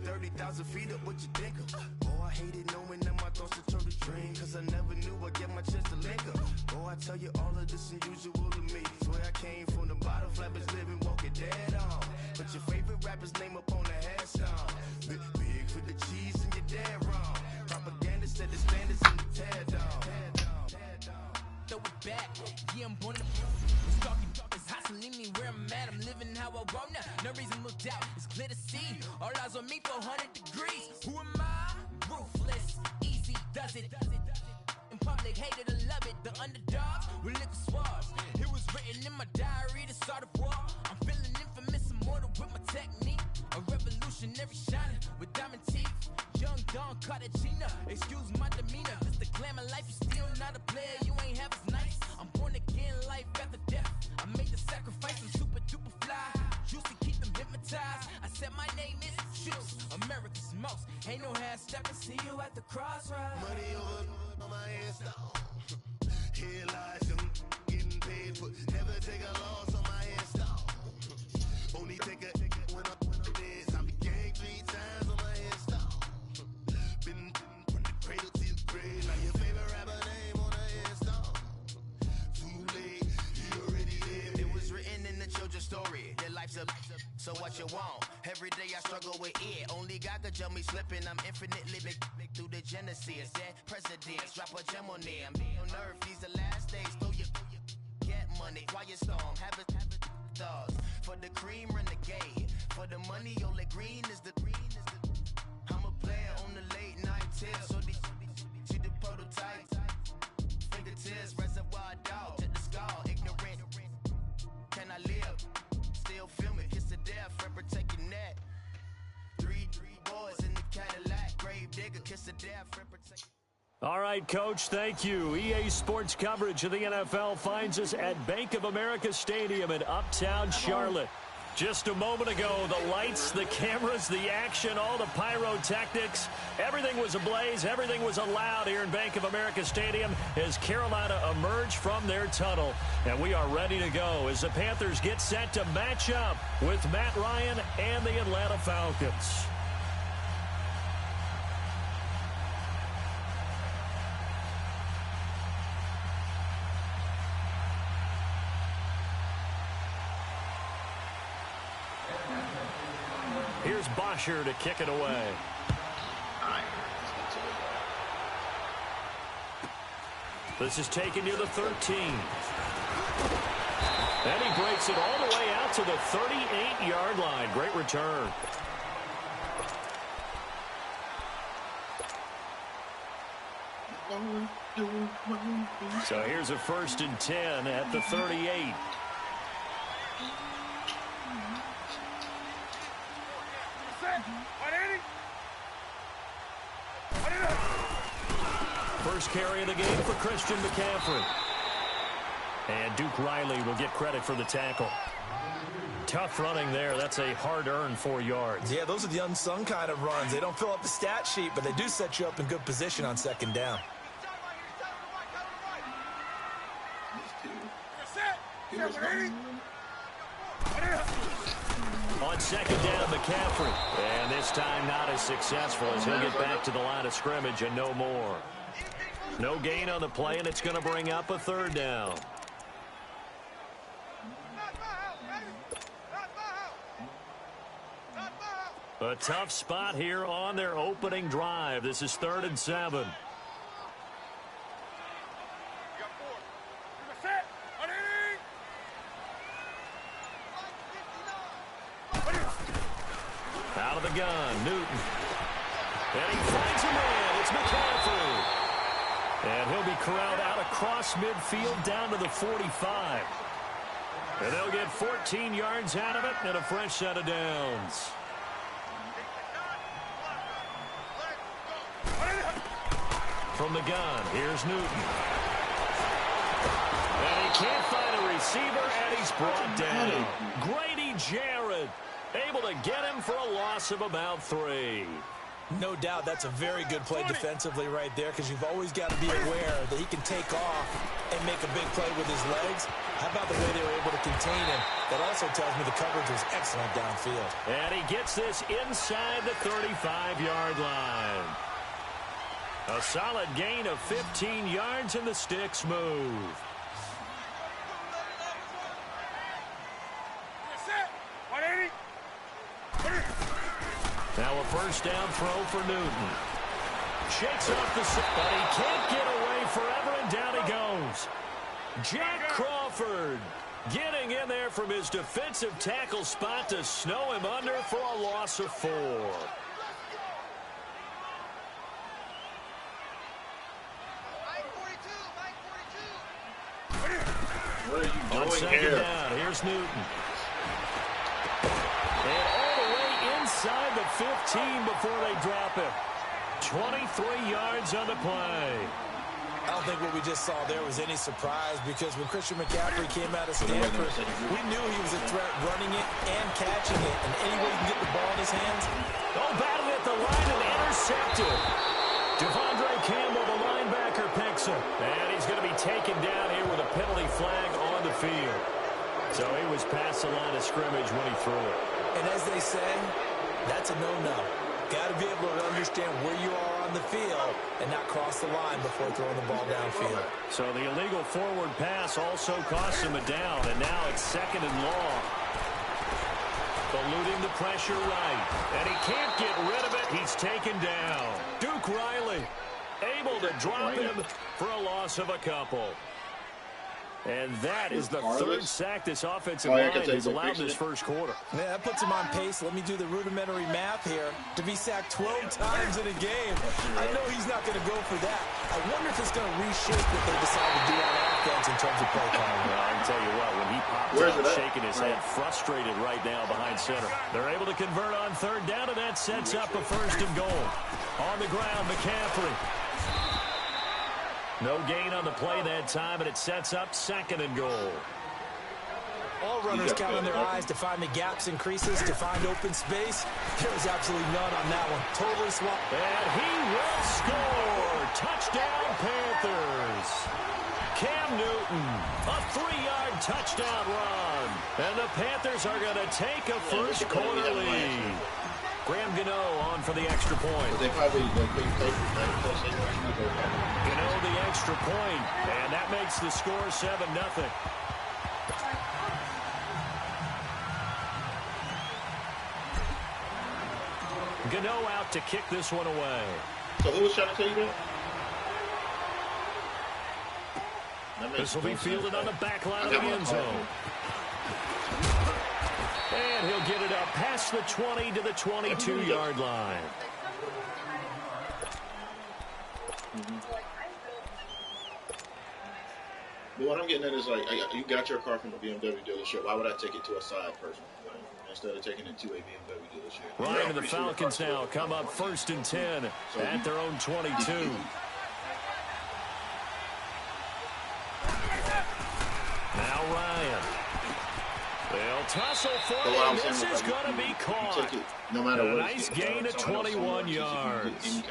30,000 feet up, what you think of? Oh, I hated knowing that my thoughts would turn to dream, cause I never knew I'd get my chance to link up. Oh, I tell you all of this unusual to me. Swear I came from the bottom, flappers living, walking dead on. But your favorite rapper's name up on the headstone. Big for the cheese and you're dead wrong. Propaganda said the standards in the tear down. Throw it back, yeah, I'm born in the talking, it's hot, so leave me where I'm at. I'm living how I want now, no reason to look out, it's clear to see. All eyes on me, 400 degrees. Who am I? Ruthless, easy does it. In public, hated or love it. The underdogs with liquor swabs. It was written in my diary to start a war. I'm feeling infamous, immortal with my technique. A revolutionary shining with diamond teeth. Young Don Cartagena, excuse my demeanor. This the glamour life, you still not a player, you ain't half as nice. I'm born again, life after death. I made the sacrifice, I'm super duper fly. Used to keep them hypnotized. I said my name is Juice, America's most. Ain't no half stepping, see you at the crossroads. Money over on my headstone. Here lies young, getting paid for. Never take a loss on my headstone. Only take a when I'm dead. I be gang 3 times on my headstone. Been from the cradle to the grave. Now your favorite rapper name on the headstone. Too late, you already lived. It was written in the children's story. Their life's a so what you want? Every day I struggle with it. Only God could jump me slipping. I'm infinitely big through the genesis. Dead presidents, drop a gem on them. On earth, these the last days. Throw your get money, quiet storm. Have it thoughts. For the cream, renegade. For the money, only green is the green is the. I'm a player on the late night tips. So they see the prototype. Fingertips, reservoir dog. To the skull, ignorant. Can I live? Still film it. Kiss the death, friend, protect your neck. Three boys in the Cadillac. Grave digger, kiss the death, friend, protect. All right, Coach, thank you. EA Sports coverage of the NFL finds us at Bank of America Stadium in Uptown Charlotte. Just a moment ago, the lights, the cameras, the action, all the pyrotechnics, everything was ablaze, everything was allowed here in Bank of America Stadium as Carolina emerged from their tunnel. And we are ready to go as the Panthers get set to match up with Matt Ryan and the Atlanta Falcons. Here's Bosher to kick it away. This is taken near the 13. And he breaks it all the way out to the 38-yard line. Great return. So here's a 1st and 10 at the 38. First carry of the game for Christian McCaffrey. And Duke Riley will get credit for the tackle. Tough running there. That's a hard-earned 4 yards. Yeah, those are the unsung kind of runs. They don't fill up the stat sheet, but they do set you up in good position on 2nd down. On 2nd down, McCaffrey. And this time not as successful as he'll get back to the line of scrimmage and no more. No gain on the play, and it's going to bring up a 3rd down. A tough spot here on their opening drive. This is 3rd and 7. Out of the gun, Newton. And he finds a man. It's McCaffrey. And he'll be corralled out across midfield down to the 45. And they'll get 14 yards out of it and a fresh set of downs. From the gun, here's Newton. And he can't find a receiver, and he's brought down. Grady Jarrett able to get him for a loss of about 3. No doubt that's a very good play defensively right there, because you've always got to be aware that he can take off and make a big play with his legs. How about the way they were able to contain him? That also tells me the coverage was excellent downfield. And he gets this inside the 35-yard line. A solid gain of 15 yards, and the sticks move. Now a first down throw for Newton. Shakes off the set, but he can't get away forever, and down he goes. Jack Crawford getting in there from his defensive tackle spot to snow him under for a loss of 4. What are you doing on second down, here's Newton. And all the way inside the 15 before they drop it. 23 yards on the play. I don't think what we just saw there was any surprise, because when Christian McCaffrey came out of Stanford, we knew he was a threat running it and catching it. And any way he can get the ball in his hands. Oh, battled at the line and intercepted. Devondre Campbell, the linebacker, picks him. And he's going to be taken down here with a penalty flag on the field. So he was past the line of scrimmage when he threw it. And as they say, that's a no-no. Got to be able to understand where you are on the field and not cross the line before throwing the ball downfield. So the illegal forward pass also costs him a down, and now it's 2nd and long. Eluding the pressure right, and he can't get rid of it. He's taken down. Duke Riley able to drop him for a loss of a couple. And that is the 3rd sack this offensive line has allowed this first quarter. Yeah, that puts him on pace. Let me do the rudimentary math here. To be sacked 12 times in a game, I know he's not going to go for that. I wonder if it's going to reshape what they decide to do on offense in terms of play calling. Well, I can tell you what, when he popped out shaking his head, frustrated right now behind center. They're able to convert on 3rd down, and that sets up a 1st and goal. On the ground, McCaffrey. No gain on the play that time, and it sets up 2nd and goal. All runners count on their eyes to find the gaps and creases, to find open space. There was absolutely none on that one. Totally swapped. And he will score. Touchdown, Panthers. Cam Newton, a 3-yard touchdown run. And the Panthers are going to take a first quarter lead. Graham Gano on for the extra point. They probably Gano the extra point, and that makes the score 7-0. Gano out to kick this one away. So who was trying to tell you that? This will be fielded on the back line of the end zone. And he'll get it up past the 20 to the 22-yard line. But what I'm getting at is, like, you got your car from a BMW dealership. Why would I take it to a side person instead of taking it to a BMW dealership? Ryan and the Falcons now come up 1st and 10 at their own 22. Now Ryan. They'll tussle for it, and this is going to be caught. No matter a what. Nice gain of 21 yards.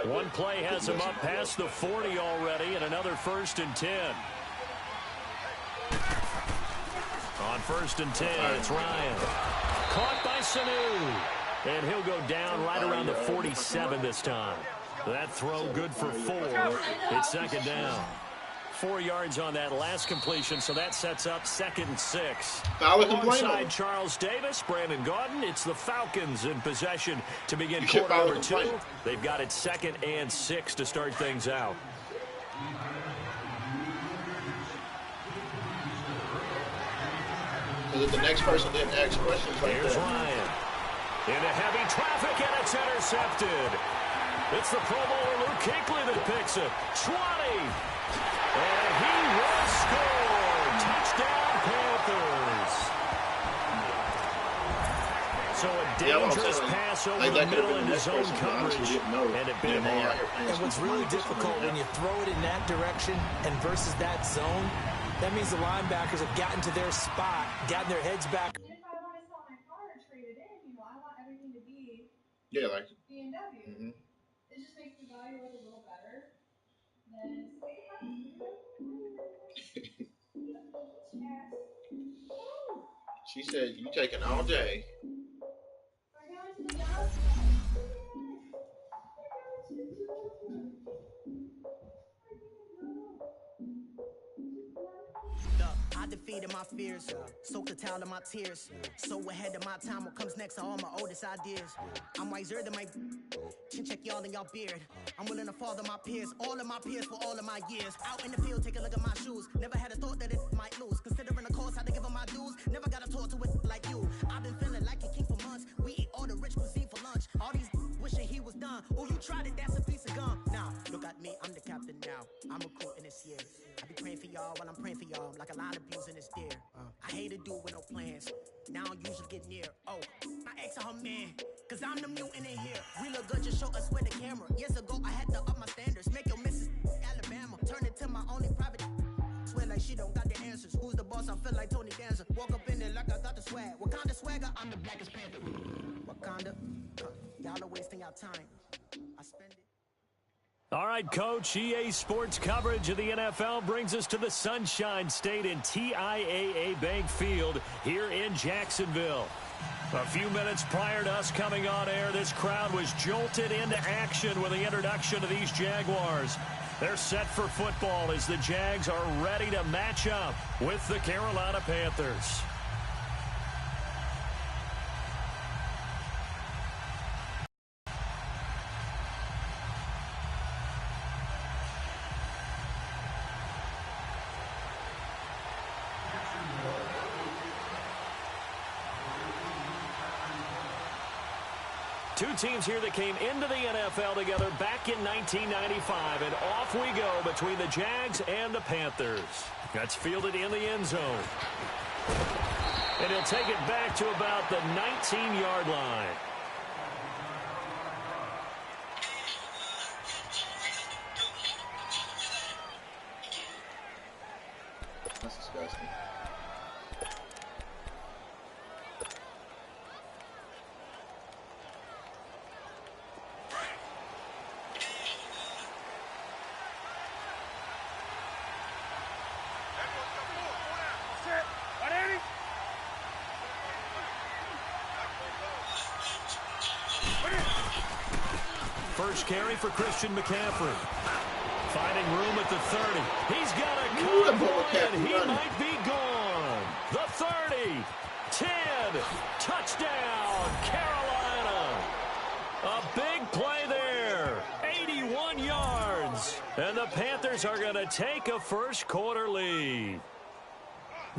One play has him up past the 40 already, and another 1st and 10. On 1st and 10, it's Ryan. Caught by Sanu. And he'll go down right around the 47 this time. That throw good for 4. It's 2nd down. 4 yards on that last completion, so that sets up 2nd and 6. Alongside Charles Davis, Brandon Gaudin, it's the Falcons in possession to begin quarter number 2. They've got it 2nd and 6 to start things out. The next person didn't ask questions like Here's that. Ryan. Into heavy traffic, and it's intercepted. It's the Pro Bowler Luke Kuechly that picks it. 20. And he will score. Touchdown, Panthers. So a dangerous pass over the middle into zone coverage. And it bit him hard. And what's really difficult when you throw it in that direction and versus that zone, that means the linebackers have gotten to their spot, gotten their heads back. If I want to sell my car or trade it in, I want everything to be Yeah, like BMW. It just makes the value like a little better. Then she said, you taking all day. we're going to the dog. I defeated my fears, soaked a towel in my tears. So ahead of my time, what comes next are all my oldest ideas. I'm wiser than my chin check y'all in y'all beard. I'm willing to father my peers, all of my peers for all of my years. Out in the field, take a look at my shoes. Never had a thought that it might lose. Considering the cost, I had to give them my dues. Never got a talk to it like you. I've been feeling like a king for months. We eat all the rich cuisine for lunch. All these wishing he was done. Oh, you tried it, that's a piece of gum. Now, look at me, I'm the captain now. I'm recruiting this year. I be praying for y'all while I'm praying for y'all. Like a line abusing this deer. I hate to do with no plans. Now I usually get near. Oh, my ex and her man. Cause I'm the mutant in here. We look good, just show us where the camera. Years ago, I had to up my standards. Make your Mrs. Alabama. Turn it to my only private. Swear like she don't got the answers. Who's the boss? I feel like Tony Danza. Walk up in there like I got the swag. Wakanda swagger, I'm the blackest panther. Wakanda, y'all are wasting our time. I spend it. All right, Coach, EA Sports coverage of the NFL brings us to the Sunshine State in TIAA Bank Field here in Jacksonville. A few minutes prior to us coming on air, this crowd was jolted into action with the introduction of these Jaguars. They're set for football as the Jags are ready to match up with the Carolina Panthers. Two teams here that came into the NFL together back in 1995, and off we go between the Jags and the Panthers. That's fielded in the end zone. And he'll take it back to about the 19-yard line. That's disgusting. First carry for Christian McCaffrey. Finding room at the 30. He's got a couple, and he might be gone. The 30, 10, touchdown, Carolina. A big play there, 81 yards. And the Panthers are going to take a first quarter lead.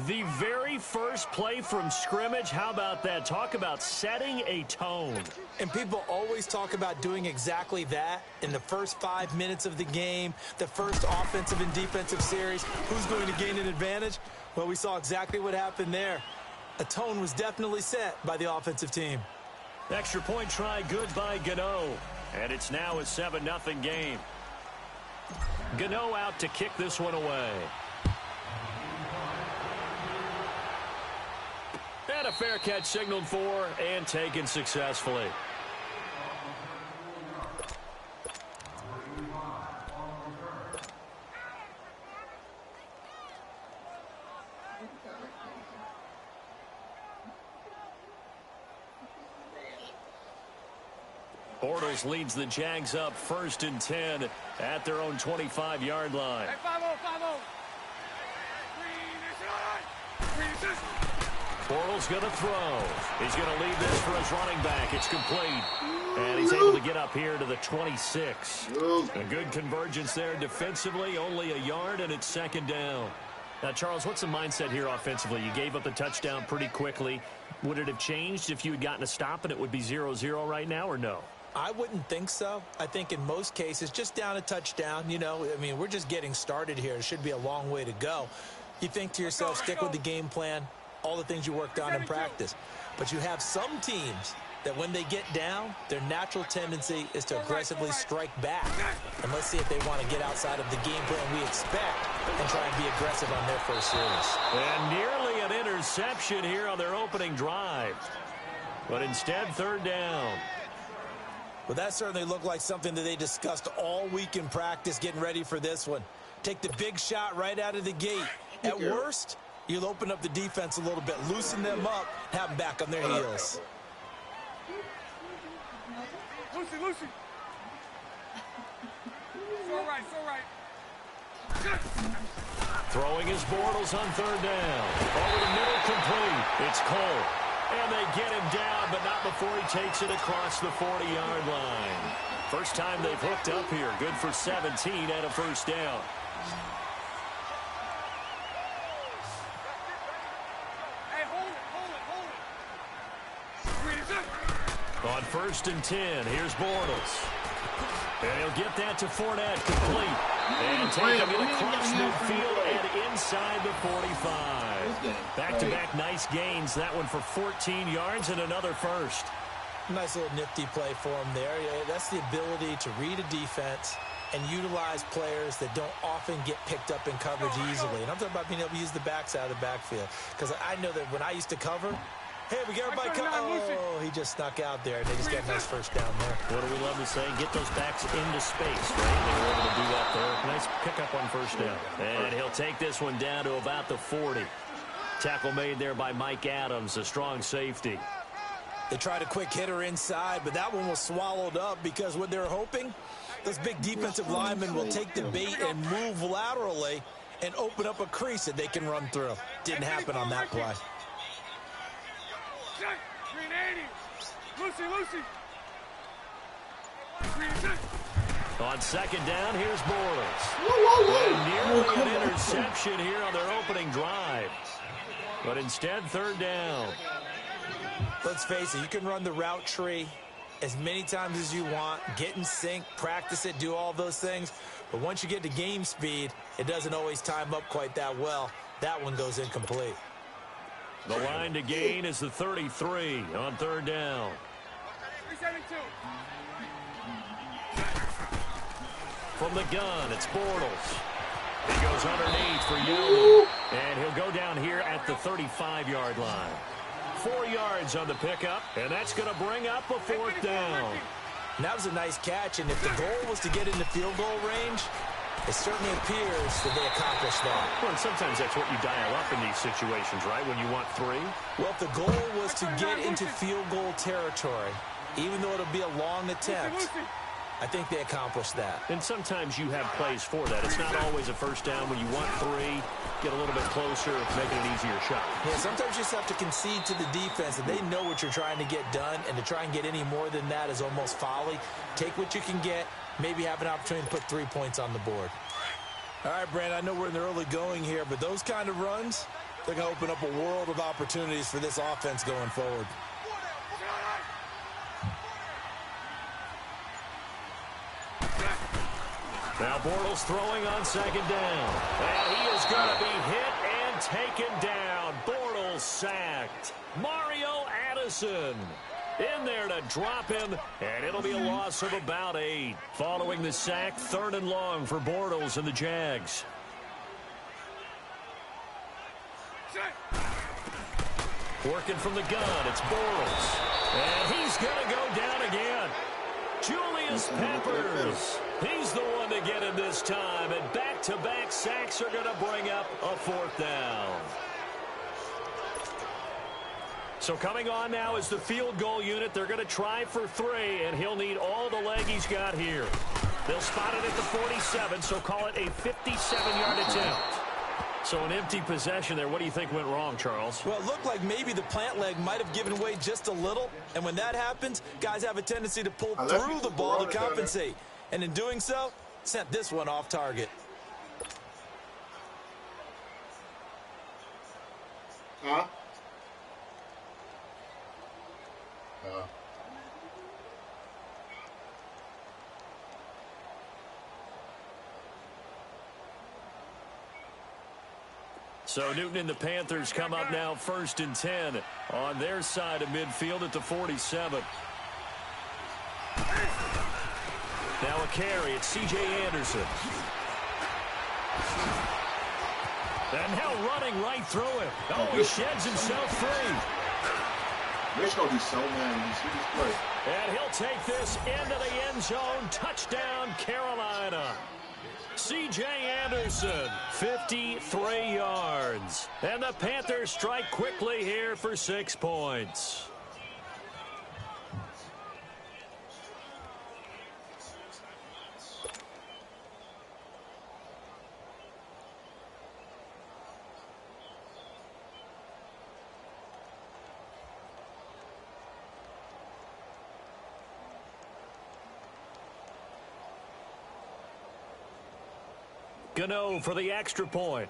The very first play from scrimmage, how about that? Talk about setting a tone. And people always talk about doing exactly that in the first 5 minutes of the game, the first offensive and defensive series. Who's going to gain an advantage? Well, we saw exactly what happened there. A tone was definitely set by the offensive team. Extra point try good by Gano. And it's now a 7-0 game. Gano out to kick this one away. And a fair catch signaled for and taken successfully. Bortles leads the Jags up 1st and 10 at their own 25-yard line. Hey, 5-0. Bortles going to throw. He's going to leave this for his running back. It's complete. And he's able to get up here to the 26. A good convergence there defensively. Only a yard, and it's 2nd down. Now, Charles, what's the mindset here offensively? You gave up the touchdown pretty quickly. Would it have changed if you had gotten a stop and it would be 0-0 right now, or no? I wouldn't think so. I think in most cases, just down a touchdown, you know, I mean, we're just getting started here. It should be a long way to go. You think to yourself, stick with the game plan, all the things you worked on in practice. But you have some teams that when they get down, their natural tendency is to aggressively strike back. And let's see if they want to get outside of the game plan we expect and try and be aggressive on their first series. And nearly an interception here on their opening drive. But instead, 3rd down. Well, that certainly looked like something that they discussed all week in practice getting ready for this one. Take the big shot right out of the gate. At worst, you'll open up the defense a little bit, loosen them up, have them back on their heels. Lucy. So right. Throwing his Bortles on third down. Over the middle, complete. It's Cole. And they get him down, but not before he takes it across the 40-yard line. First time they've hooked up here. Good for 17 and a first down. Hey, hold it. On 1st and 10, here's Bortles. And he'll get that to Fournette, complete. And take him across midfield and inside the 45. Back-to-back nice gains. That one for 14 yards and another first. Nice little nifty play for him there. That's the ability to read a defense and utilize players that don't often get picked up in coverage easily. And I'm talking about being able to use the backside of the backfield. Because I know that when I used to cover, hey, we got everybody come. Oh, he just snuck out there, and they just got a nice first down there. What do we love to say? Get those backs into space, right? They were able to do that there. Nice pickup on first down. And he'll take this one down to about the 40. Tackle made there by Mike Adams, a strong safety. They tried a quick hitter inside, but that one was swallowed up because what they're hoping, those big defensive linemen will take the bait and move laterally and open up a crease that they can run through. Didn't happen on that play. 380. Lucy. On second down, here's Bortles. And nearly an interception here on their opening drive. But instead, third down. Let's face it, you can run the route tree as many times as you want, get in sync, practice it, do all those things. But once you get to game speed, it doesn't always time up quite that well. That one goes incomplete. The line to gain is the 33 on third down. 372. From the gun, it's Bortles. He goes underneath for Yeldon. And he'll go down here at the 35-yard line. 4 yards on the pickup, and that's going to bring up a fourth down. And that was a nice catch, and if the goal was to get into field goal range, it certainly appears that they accomplished that. Well, and sometimes that's what you dial up in these situations, right, when you want 3? Well, if the goal was to get into field goal territory, even though it'll be a long attempt, I think they accomplished that. And sometimes you have plays for that. It's not always a first down. When you want 3, get a little bit closer, make it an easier shot. Yeah, sometimes you just have to concede to the defense, and they know what you're trying to get done, and to try and get any more than that is almost folly. Take what you can get, maybe have an opportunity to put 3 points on the board. All right, Brandon, I know we're in the early going here, but those kind of runs, they're going to open up a world of opportunities for this offense going forward. Now Bortles throwing on second down. And he is going to be hit and taken down. Bortles sacked. Mario Addison in there to drop him, and it'll be a loss of about 8. Following the sack, 3rd and long for Bortles and the Jags. Working from the gun, it's Bortles. And he's going to go down again. Julius Peppers. He's the one to get him this time, and back-to-back sacks are going to bring up a 4th down. So coming on now is the field goal unit. They're going to try for 3, and he'll need all the leg he's got here. They'll spot it at the 47, so call it a 57-yard attempt. So an empty possession there. What do you think went wrong, Charles? Well, it looked like maybe the plant leg might have given way just a little, and when that happens, guys have a tendency to pull through the ball to compensate. And in doing so, sent this one off target. Huh? So Newton and the Panthers come up now 1st and 10 on their side of midfield at the 47. Now a carry, it's C.J. Anderson. And now running right through it. Oh, he sheds himself free. Mitch gonna be so mad when he sees this play. And he'll take this into the end zone. Touchdown, Carolina. C.J. Anderson, 53 yards. And the Panthers strike quickly here for 6 points. Gano for the extra point.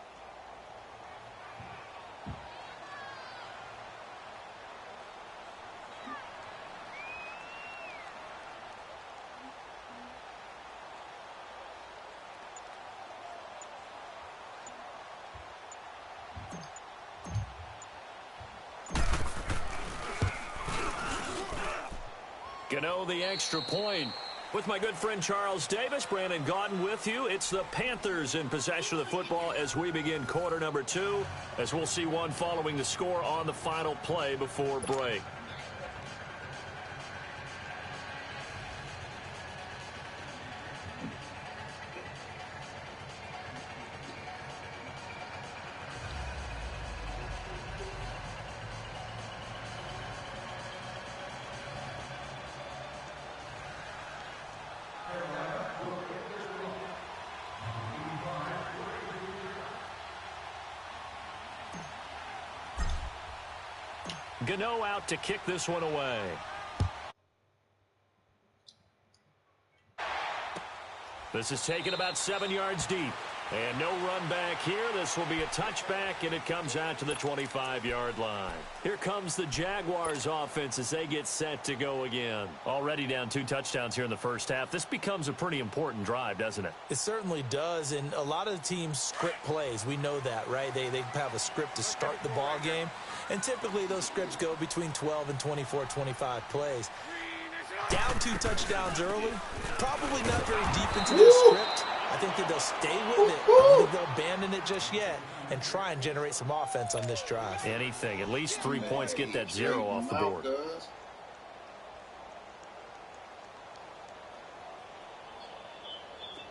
Gano the extra point. With my good friend Charles Davis, Brandon Gaudin with you. It's the Panthers in possession of the football as we begin quarter number 2, as we'll see one following the score on the final play before break. Gano out to kick this one away. This is taken about 7 yards deep. And no run back here. This will be a touchback, and it comes out to the 25-yard line. Here comes the Jaguars offense as they get set to go again. Already down 2 touchdowns here in the first half. This becomes a pretty important drive, doesn't it? It certainly does, and a lot of the teams script plays. We know that, right? They have a script to start the ball game, and typically those scripts go between 12 and 24, 25 plays. Down 2 touchdowns early, probably not very deep into their script. I think that they'll stay with it. I don't think they'll abandon it just yet and try and generate some offense on this drive. Anything. At least 3 points, get that 0 off the board.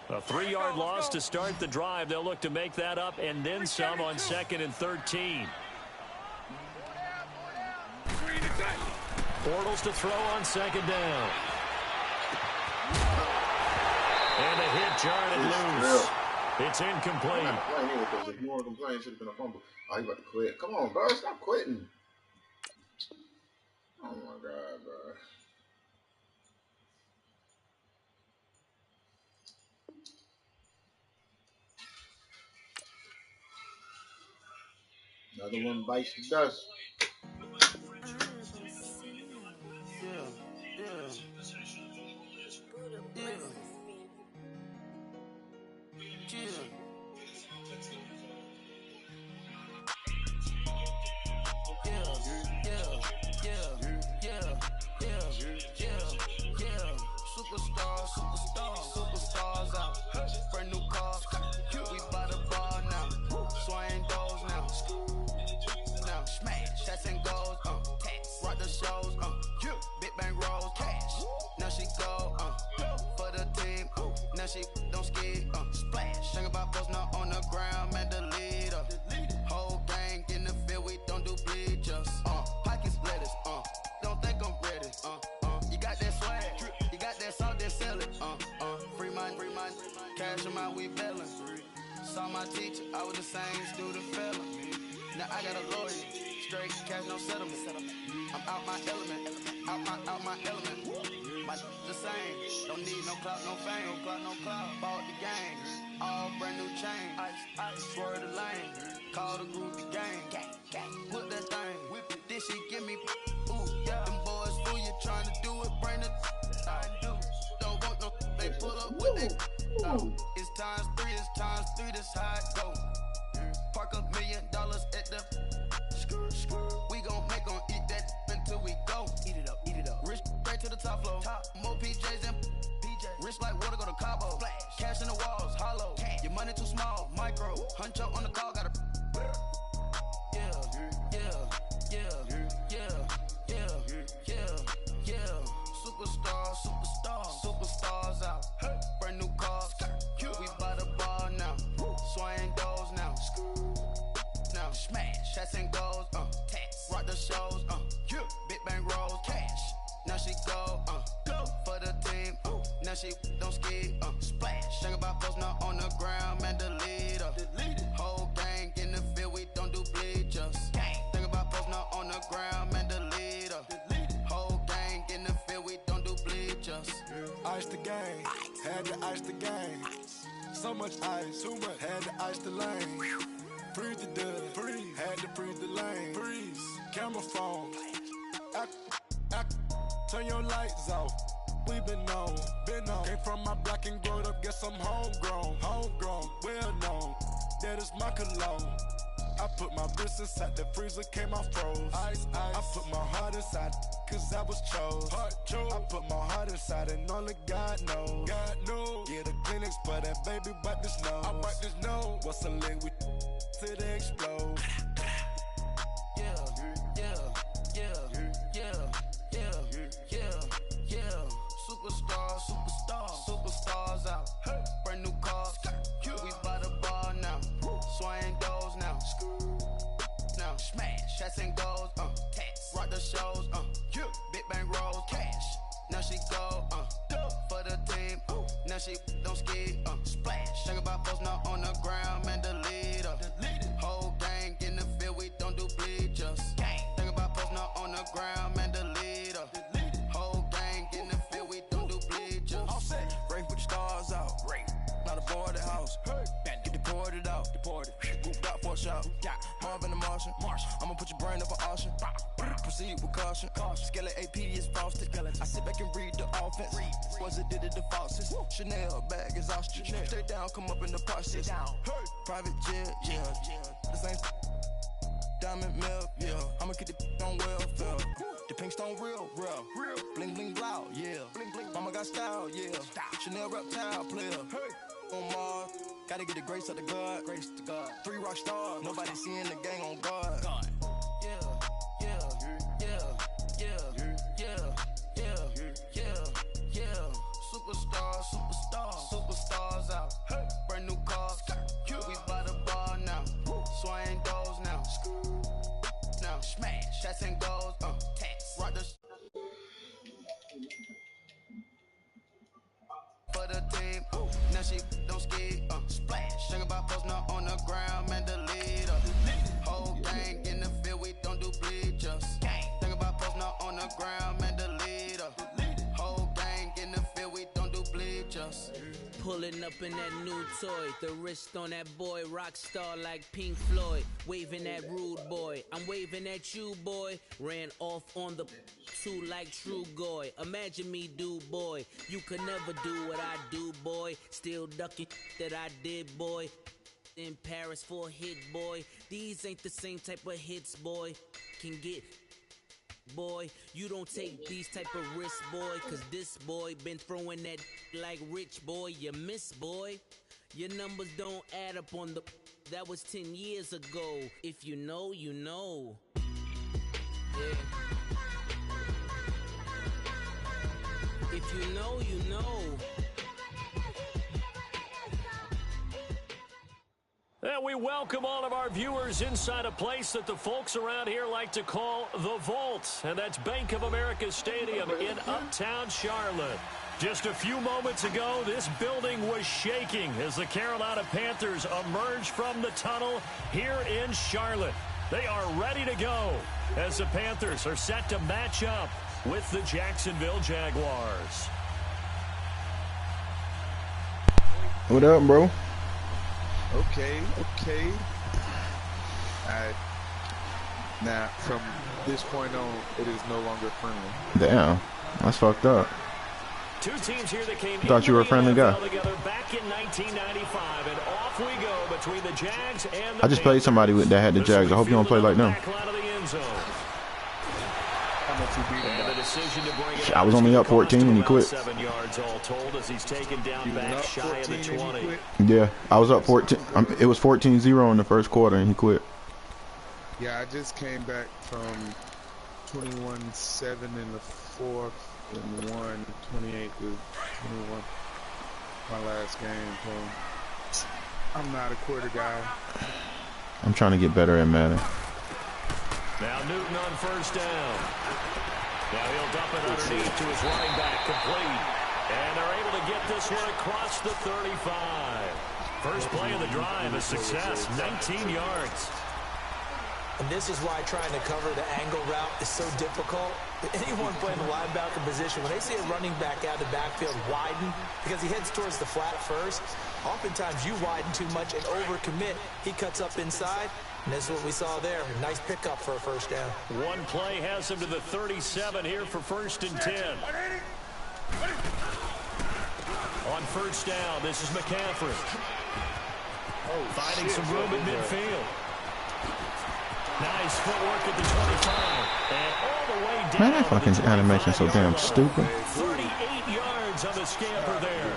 A 3-yard loss to start the drive. They'll look to make that up and then some on 2nd and 13. Bortles to throw on 2nd down. And a hit, jarred it loose. It's incomplete. I'm not playing here because if you want to complain, it should have been a fumble. Oh, you about to quit. Come on, bro. Stop quitting. Oh, my God, bro. Another one bites the dust. Superstars out. Brand new cars. We by the bar now. Swaying doors now. Now smash. Shots and goals. Rock the shows. Big bang rolls. Cash. Now she go. For the team. Now she don't ski. Splash. Think about posting up on the ground. Man, the leader. Whole gang in the field. We don't do bleachers. Pockets lettuce. Don't think I'm ready. You got that swag. You got that salt that sell it. Free mind. Cash amount, we bailing. Saw my teacher, I was the same student fella. Now I got a lawyer. Straight cash, no settlement. I'm out my element. Out my element. My the same. Don't need no clout, no fame. No clout. Bought the game. All brand new chain. Ice. Swerve the lane. Call the group the gang. Whip that thing. Whip it. This shit give me. Ooh, yeah. Them boys fool you trying to do it. Bring it. I do. Don't want no. They pull up with it. It's times 3. This how it go. Park $1 million at the. We gon' make 'em eat that until we go. Eat it up. Rich straight to the top floor. More PJs and PJ. Rich like water, go to Cabo. Splash. Cash in the walls, hollow. Cash. Your money too small, micro. Huncho on the call, gotta. Yeah. shots and goals, tax. Rock the shows, big bang rolls, cash. Now she go for the team, now she don't ski, splash. Think about post now on the ground, man, delete her. Whole gang in the field, we don't do bleachers. Think about post now on the ground, man, delete her. Whole gang in the field, we don't do bleachers. Ice the game, had to ice the game. So much ice, too much, had to ice the lane. Freeze the dud, freeze, had to freeze the lane. Freeze, camera phone, turn your lights off. We been on. Came from my block and growed up, guess I'm homegrown, well known. That is my cologne. I put my wrist inside the freezer, came out froze. Ice. I put my heart inside, cause I was chose. I put my heart inside and only God knows. Get a Kleenex for that baby, bite this nose. I bite this nose. What's a leg with till they explode? Superstars out. Brand new cars. We by the bar now. Swaying doors now. Now smash. Shots and goals. Tax. Rock the shows. Big bang rolls. Cash. Now she go. For the team. Now she don't ski. Splash. Think about post now on the ground, man, delete her. Whole gang in the field, we don't do bleachers. Think about post now on the ground, man, delete her. Whole gang in the field, we don't do bleachers. Rain put the stars out. Not a board at house. Get deported out. Moved out for a shot. Marvin the Martian. I'ma put your brain up an auction. Proceed with caution. Skeleton AP is frosted. I sit back and read the offense. Was it did it the faucets? Chanel bag is ostrich. Stay down, come up in the process. Private jet, yeah. The same diamond milk, yeah. I'ma get the on welfare. The pink stone real. Bling bling loud, yeah. Mama got style, yeah. Chanel reptile player. On Mars, gotta get the grace of the God. 3 rock stars, nobody seeing the gang on guard. Superstars out. Brand new cars. We by the bar now. Swaying doors now. Now smash. Shots and goals. Tax. Rock the for the team. Now she don't ski. Splash. Think about post now on the ground, man, delete her. Whole gang in the field, we don't do bleachers. Think about post now on the ground, man, delete her. Whole gang in the field, we don't do bleachers. Pulling up in that new toy, the wrist on that boy, rock star like Pink Floyd, waving at rude boy, I'm waving at you boy, ran off on the two like True Goy, imagine me do boy, you could never do what I do boy, still ducking that I did boy, in Paris for a hit boy, these ain't the same type of hits boy, can get boy, you don't take these type of risks, boy, cause this boy been throwing that like rich boy, you miss, boy. Your numbers don't add up on the, that was 10 years ago. If you know, you know. Yeah. If you know, you know. And we welcome all of our viewers inside a place that the folks around here like to call the Vault. And that's Bank of America Stadium in Uptown Charlotte. Just a few moments ago, this building was shaking as the Carolina Panthers emerged from the tunnel here in Charlotte. They are ready to go as the Panthers are set to match up with the Jacksonville Jaguars. What up, bro? Okay. Now, from this point on, it is no longer friendly. Damn, that's fucked up. Two teams here that came thought you were a friendly guy. Together back in 1995, and off we go between the Jags and the I just played somebody that had the Jags. I hope you don't play like them. I was only up 14 when he quit. 7 yards all told as he's taken down back shy of the 20. Yeah, I was up 14. It was 14-0 in the first quarter, and he quit. Yeah, I just came back from 21-7 in the fourth and won 28-21 my last game. So I'm not a quitter guy. I'm trying to get better at Madden. Now Newton on first down. Now he'll dump it underneath to his running back, complete. And they're able to get this one across the 35. First play of the drive, a success, 19 yards. And this is why trying to cover the angle route is so difficult. Anyone playing the linebacker position, when they see a running back out of the backfield widen, because he heads towards the flat first, oftentimes you widen too much and overcommit. He cuts up inside, and this is what we saw there. A nice pickup for a first down. One play has him to the 37 here for 1st and 10. On first down, this is McCaffrey. Finding some room in midfield. Nice footwork at the 25. And all the way down. Man, that fucking animation so damn stupid. 38 yards on the scamper there.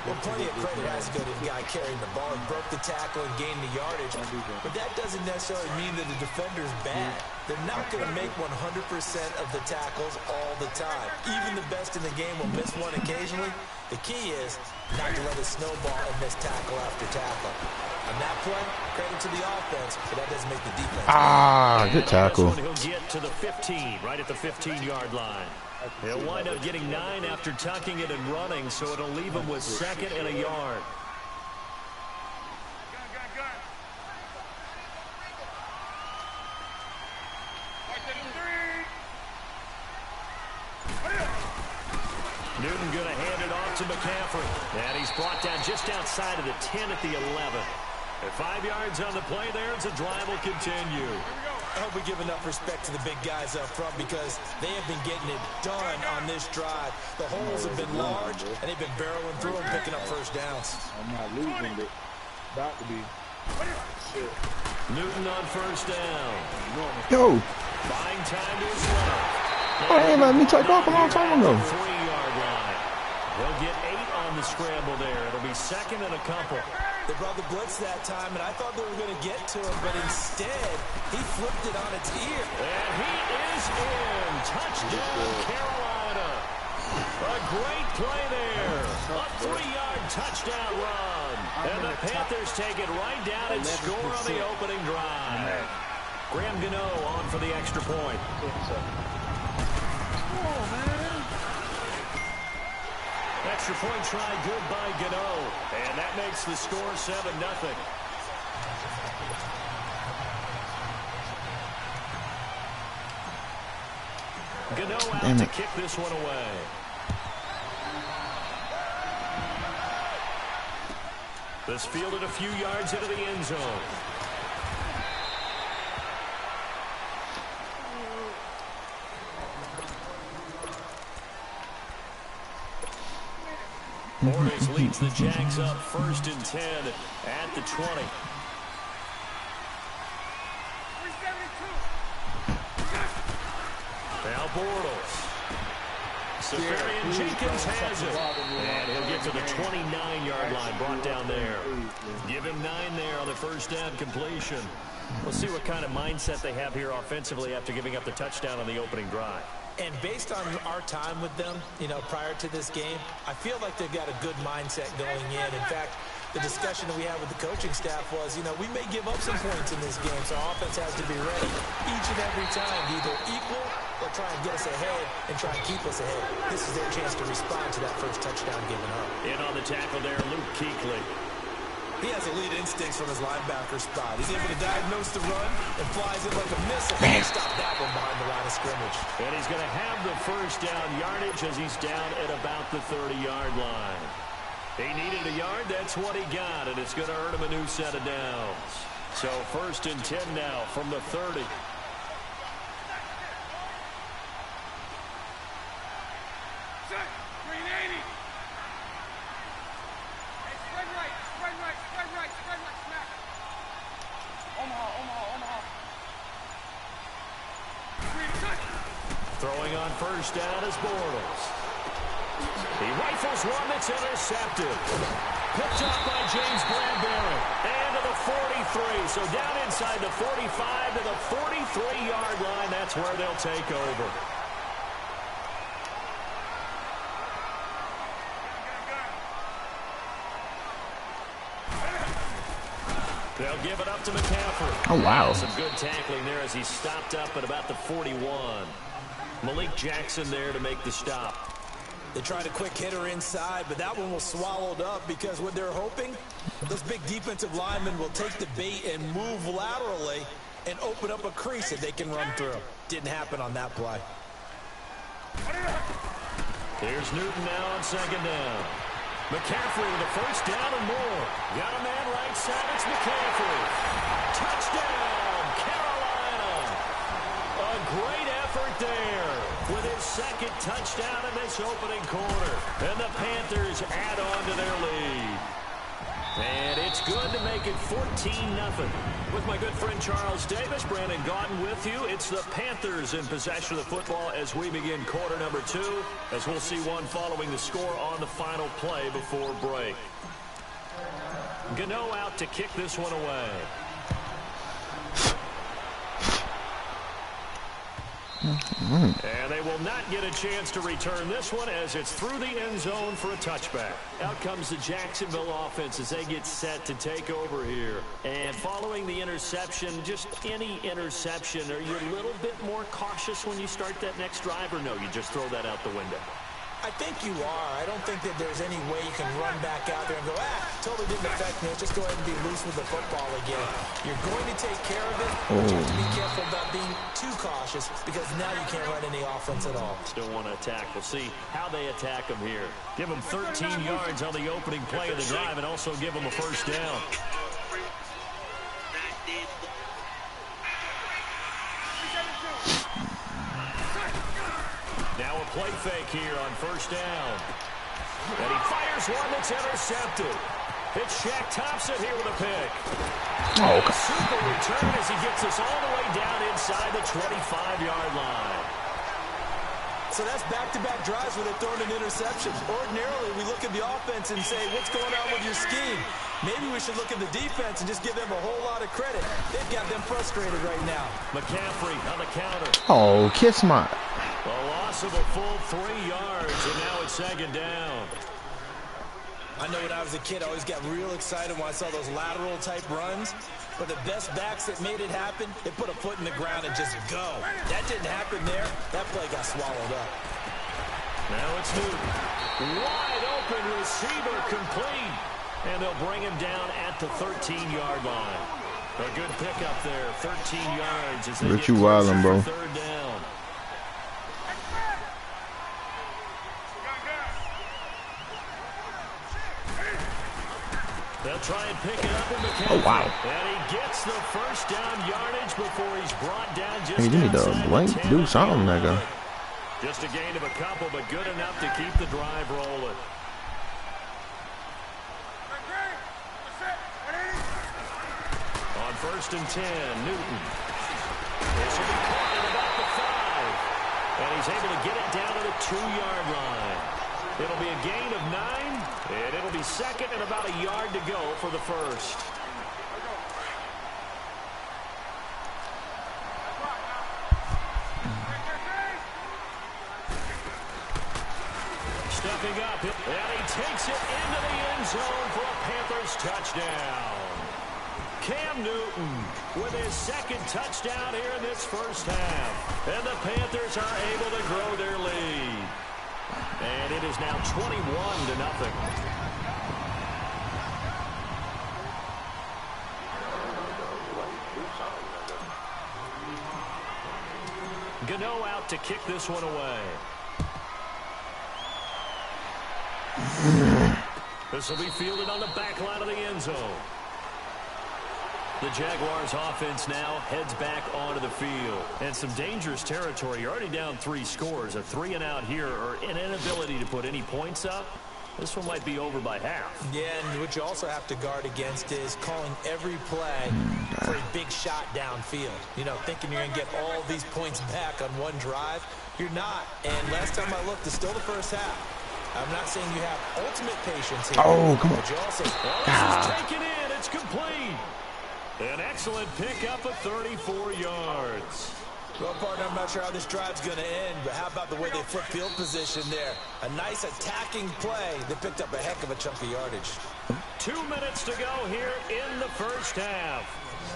Well, plenty of credit has to go to the guy carrying the ball. He broke the tackle and gained the yardage. But that doesn't necessarily mean that the defender's bad. They're not going to make 100% of the tackles all the time. Even the best in the game will miss one occasionally. The key is not to let it snowball and miss tackle after tackle. On that play, credit to the offense, but that doesn't make the defense. Ah, good tackle. He'll get to the 15, right at the 15-yard line. He'll wind up getting 9 after tucking it and running, so it'll leave him with 2nd and a yard. Newton going to hand it off to McCaffrey. And he's brought down just outside of the 10 at the 11. At 5 yards on the play there, as the drive will continue. I hope we give enough respect to the big guys up front because they have been getting it done on this drive. The holes have been large, and they've been barreling through them, picking up first downs. I'm not losing it. About to be. Shit. Newton on first down. Yo. Buying time to his left. Oh, they let me take off a long time ago. 3-yard line. They'll get 8 on the scramble there. It'll be 2nd and a couple. They brought the blitz that time, and I thought they were going to get to him, but instead, he flipped it on its ear. And he is in. Touchdown, Carolina. A great play there. A 3-yard touchdown run. And the Panthers take it right down and score on the opening drive. Graham Gano on for the extra point. Extra point try good by Gano. And that makes the score 7-0. Gano out to kick this one away. This fielded a few yards into the end zone. Bortles leads the Jags up 1st and 10 at the 20. Now Bortles. Safarian Jenkins has it. And he'll get to the 29-yard line, brought down there. Give him 9 there on the first down completion. We'll see what kind of mindset they have here offensively after giving up the touchdown on the opening drive. And based on our time with them, prior to this game, I feel like they've got a good mindset going in. In fact, the discussion that we had with the coaching staff was, we may give up some points in this game, so our offense has to be ready each and every time to either equal or try and get us ahead and try and keep us ahead. This is their chance to respond to that first touchdown given up. In on the tackle there, Luke Kuechly. He has elite instincts from his linebacker spot. He's able to diagnose the run and flies it like a missile. He stop that one behind the line of scrimmage. And he's going to have the first down yardage as he's down at about the 30-yard line. He needed a yard. That's what he got, and it's going to earn him a new set of downs. So 1st and 10 now from the 30. Throwing on first down is Bortles. He rifles one that's intercepted. Picked up by James Bradbury. And to the 43. So down inside the 45 to the 43-yard line. That's where they'll take over. They'll give it up to McCaffrey. Oh, wow. Some good tackling there as he stopped up at about the 41. Malik Jackson there to make the stop. They tried a quick hitter inside, but that one was swallowed up because what they're hoping, those big defensive linemen will take the bait and move laterally and open up a crease that they can run through. Didn't happen on that play. Here's Newton now on second down. McCaffrey with a first down and more. Got a man right side. It's McCaffrey. Touchdown, Carolina. A great effort there with his second touchdown in this opening quarter. And the Panthers add on to their lead. And it's good to make it 14-0. With my good friend Charles Davis, Brandon Gaudin with you. It's the Panthers in possession of the football as we begin quarter number 2, as we'll see one following the score on the final play before break. Gano out to kick this one away. And they will not get a chance to return this one as it's through the end zone for a touchback. Out comes the Jacksonville offense as they get set to take over here. And following the interception, just any interception, are you a little bit more cautious when you start that next drive, or no, you just throw that out the window? I think you are. I don't think that there's any way you can run back out there and go, totally didn't affect me. Just go ahead and be loose with the football again. You're going to take care of it, but you have to be careful about being too cautious because now you can't run any offense at all. Still want to attack. We'll see how they attack them here. Give them 13 yards on the opening play of the drive and also give them a first down. Now a play fake here on first down. And he fires one that's intercepted. It's Shaq Thompson here with a pick. Oh, okay. Super return as he gets us all the way down inside the 25-yard line. So that's back-to-back drives where they're throwing an interception. Ordinarily, we look at the offense and say, what's going on with your scheme? Maybe we should look at the defense and just give them a whole lot of credit. They've got them frustrated right now. McCaffrey on the counter. Oh, kiss my... A loss of a full 3 yards, and now it's second down. I know when I was a kid, I always got real excited when I saw those lateral-type runs. But the best backs that made it happen, they put a foot in the ground and just go. That didn't happen there. That play got swallowed up. Now it's Newton. Wide open receiver complete. And they'll bring him down at the 13-yard line. A good pickup there, 13 yards as they get closer for third down. They'll try and pick it up in McCaffrey. Oh, wow. And he gets the first down yardage before he's brought down just you need to do something, nigga. Just a gain of a couple, but good enough to keep the drive rolling. On first and 10, Newton. This will be caught at about the 5. And he's able to get it down to the 2-yard line. It'll be a gain of 9, and it'll be second and about a yard to go for the first. Stepping up, and he takes it into the end zone for a Panthers touchdown. Cam Newton with his second touchdown here in this first half. And the Panthers are able to grow their lead. And it is now 21-0. Gano out to kick this one away. This will be fielded on the back line of the end zone. The Jaguars offense now heads back onto the field. And some dangerous territory. You're already down 3 scores. A 3-and-out here or an inability to put any points up. This one might be over by half. Yeah, and what you also have to guard against is calling every play for a big shot downfield. You know, thinking you're going to get all these points back on one drive. You're not. And last time I looked, it's still the first half. I'm not saying you have ultimate patience here. Oh, come on. But you also, this is taken in. It's complete. An excellent pickup of 34 yards. Well, partner, I'm not sure how this drive's going to end, but how about the way they flip field position there? A nice attacking play that picked up a heck of a chunk of yardage. 2 minutes to go here in the first half.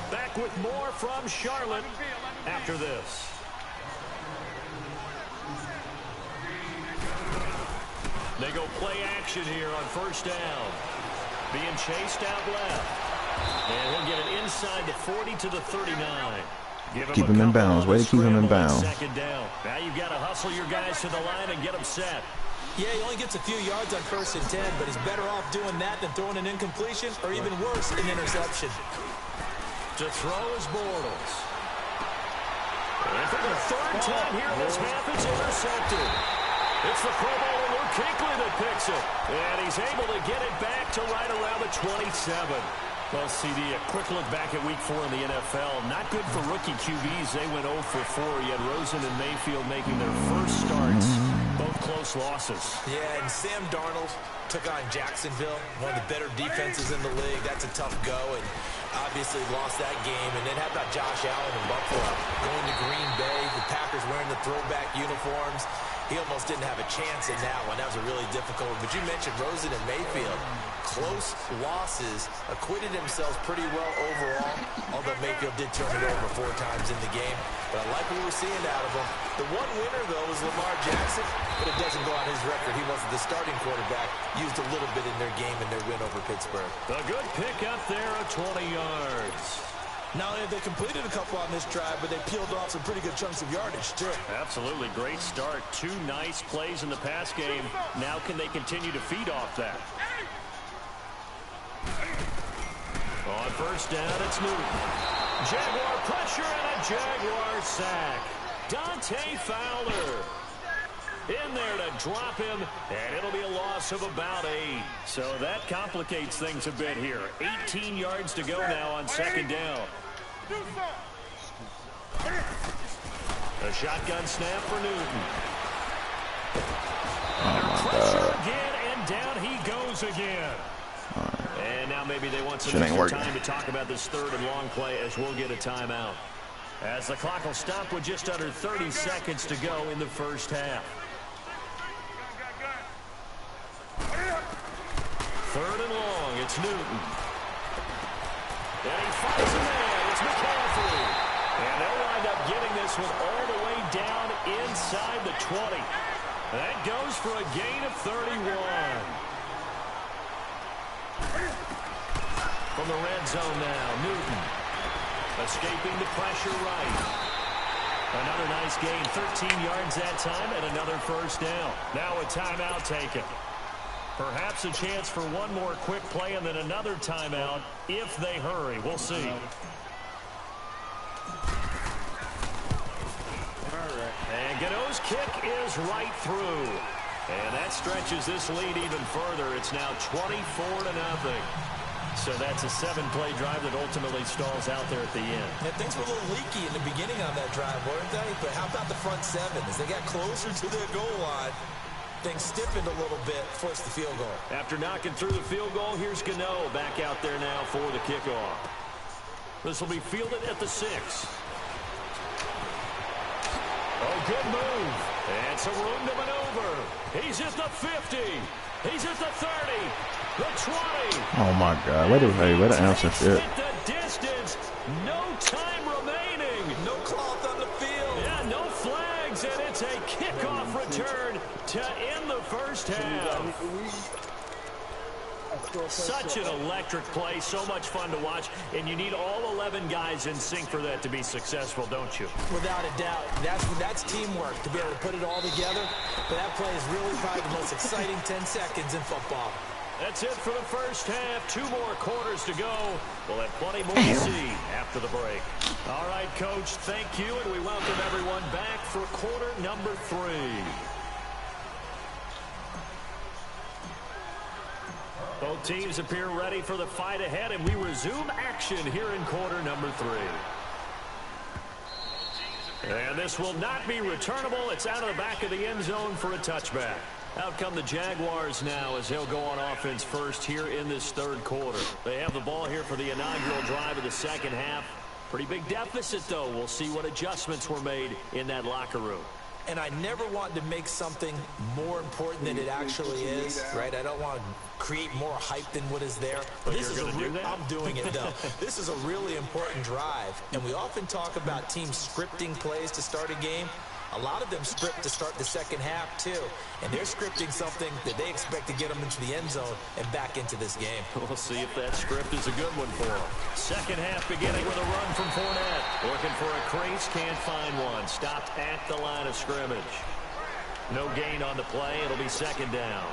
Back with more from Charlotte after this. They go play action here on first down. Being chased out left. And he'll get it inside the 40 to the 39. Keep him in bounds. Way to keep him in bounds. Second down. Now you've got to hustle your guys to the line and get them set. Yeah, he only gets a few yards on 1st and 10, but he's better off doing that than throwing an incompletion or even worse, an interception. To throw is Bortles. And for the third time here this half, it's intercepted. It's the Pro Bowler Luke Kuechly that picks it. And he's able to get it back to right around the 27. Well, CD, a quick look back at Week 4 in the NFL. Not good for rookie QBs. They went 0 for 4. You had Rosen and Mayfield making their first starts. Both close losses. Yeah, and Sam Darnold took on Jacksonville, one of the better defenses in the league. That's a tough go, and obviously lost that game. And then how about Josh Allen in Buffalo? Going to Green Bay, the Packers wearing the throwback uniforms. He almost didn't have a chance in that one. That was a really difficult one. But you mentioned Rosen and Mayfield. Close losses, acquitted themselves pretty well overall, although Mayfield did turn it over 4 times in the game. But I like what we're seeing out of him. The one winner, though, is Lamar Jackson, but it doesn't go on his record. He wasn't the starting quarterback, used a little bit in their game in their win over Pittsburgh. A good pick up there of 20 yards. Not only have they completed a couple on this drive, but they peeled off some pretty good chunks of yardage, too. Absolutely. Great start. 2 nice plays in the pass game. Now can they continue to feed off that? On first down, it's Newton. Jaguar pressure and a Jaguar sack. Dante Fowler in there to drop him, and it'll be a loss of about 8. So that complicates things a bit here. 18 yards to go now on second down. A shotgun snap for Newton. Under pressure again, and down he goes again. And now maybe they want some extra time to talk about this third and long play as we'll get a timeout. As the clock will stop with just under 30 seconds to go in the first half. Third and long, it's Newton. And he fires a man, it's McCaffrey. And they'll wind up getting this one all the way down inside the 20. That goes for a gain of 31. From the red zone now, Newton. Escaping the pressure right. Another nice gain, 13 yards that time, and another first down. Now a timeout taken. Perhaps a chance for one more quick play and then another timeout if they hurry. We'll see. And Gano's kick is right through. And that stretches this lead even further. It's now 24-0. So that's a 7-play drive that ultimately stalls out there at the end. Yeah, things were a little leaky in the beginning on that drive, weren't they? But how about the front 7? As they got closer to their goal line, things stiffened a little bit, forced the field goal. After knocking through the field goal, here's Gano back out there now for the kickoff. This will be fielded at the 6. Oh, good move. And some room to maneuver. He's at the 50. He's at the 30. The 20. Oh, my God. Way to answer shit. The distance. No time remaining. No cloth on the field. Yeah, no flags. And it's a kickoff return to end the first half. Such an electric play, so much fun to watch, and you need all 11 guys in sync for that to be successful, don't you? Without a doubt. That's teamwork to be able to put it all together. But that play is really probably the most exciting 10 seconds in football. That's it for the first half. 2 more quarters to go. We'll have plenty more to see after the break. All right, Coach, thank you, and we welcome everyone back for quarter number 3. Both teams appear ready for the fight ahead, and we resume action here in quarter number 3. And this will not be returnable. It's out of the back of the end zone for a touchback. Out come the Jaguars now as they'll go on offense first here in this third quarter. They have the ball here for the inaugural drive of the second half. Pretty big deficit, though. We'll see what adjustments were made in that locker room. and I never want to make something more important than it actually is, right? I don't want to create more hype than what is there. But this is I'm doing it, though. This is a really important drive, and we often talk about teams scripting plays to start a game. A lot of them script to start the second half, too. And they're scripting something that they expect to get them into the end zone and back into this game. We'll see if that script is a good one for them. Second half beginning with a run from Fournette. Looking for a crease, can't find one. Stopped at the line of scrimmage. No gain on the play. It'll be second down.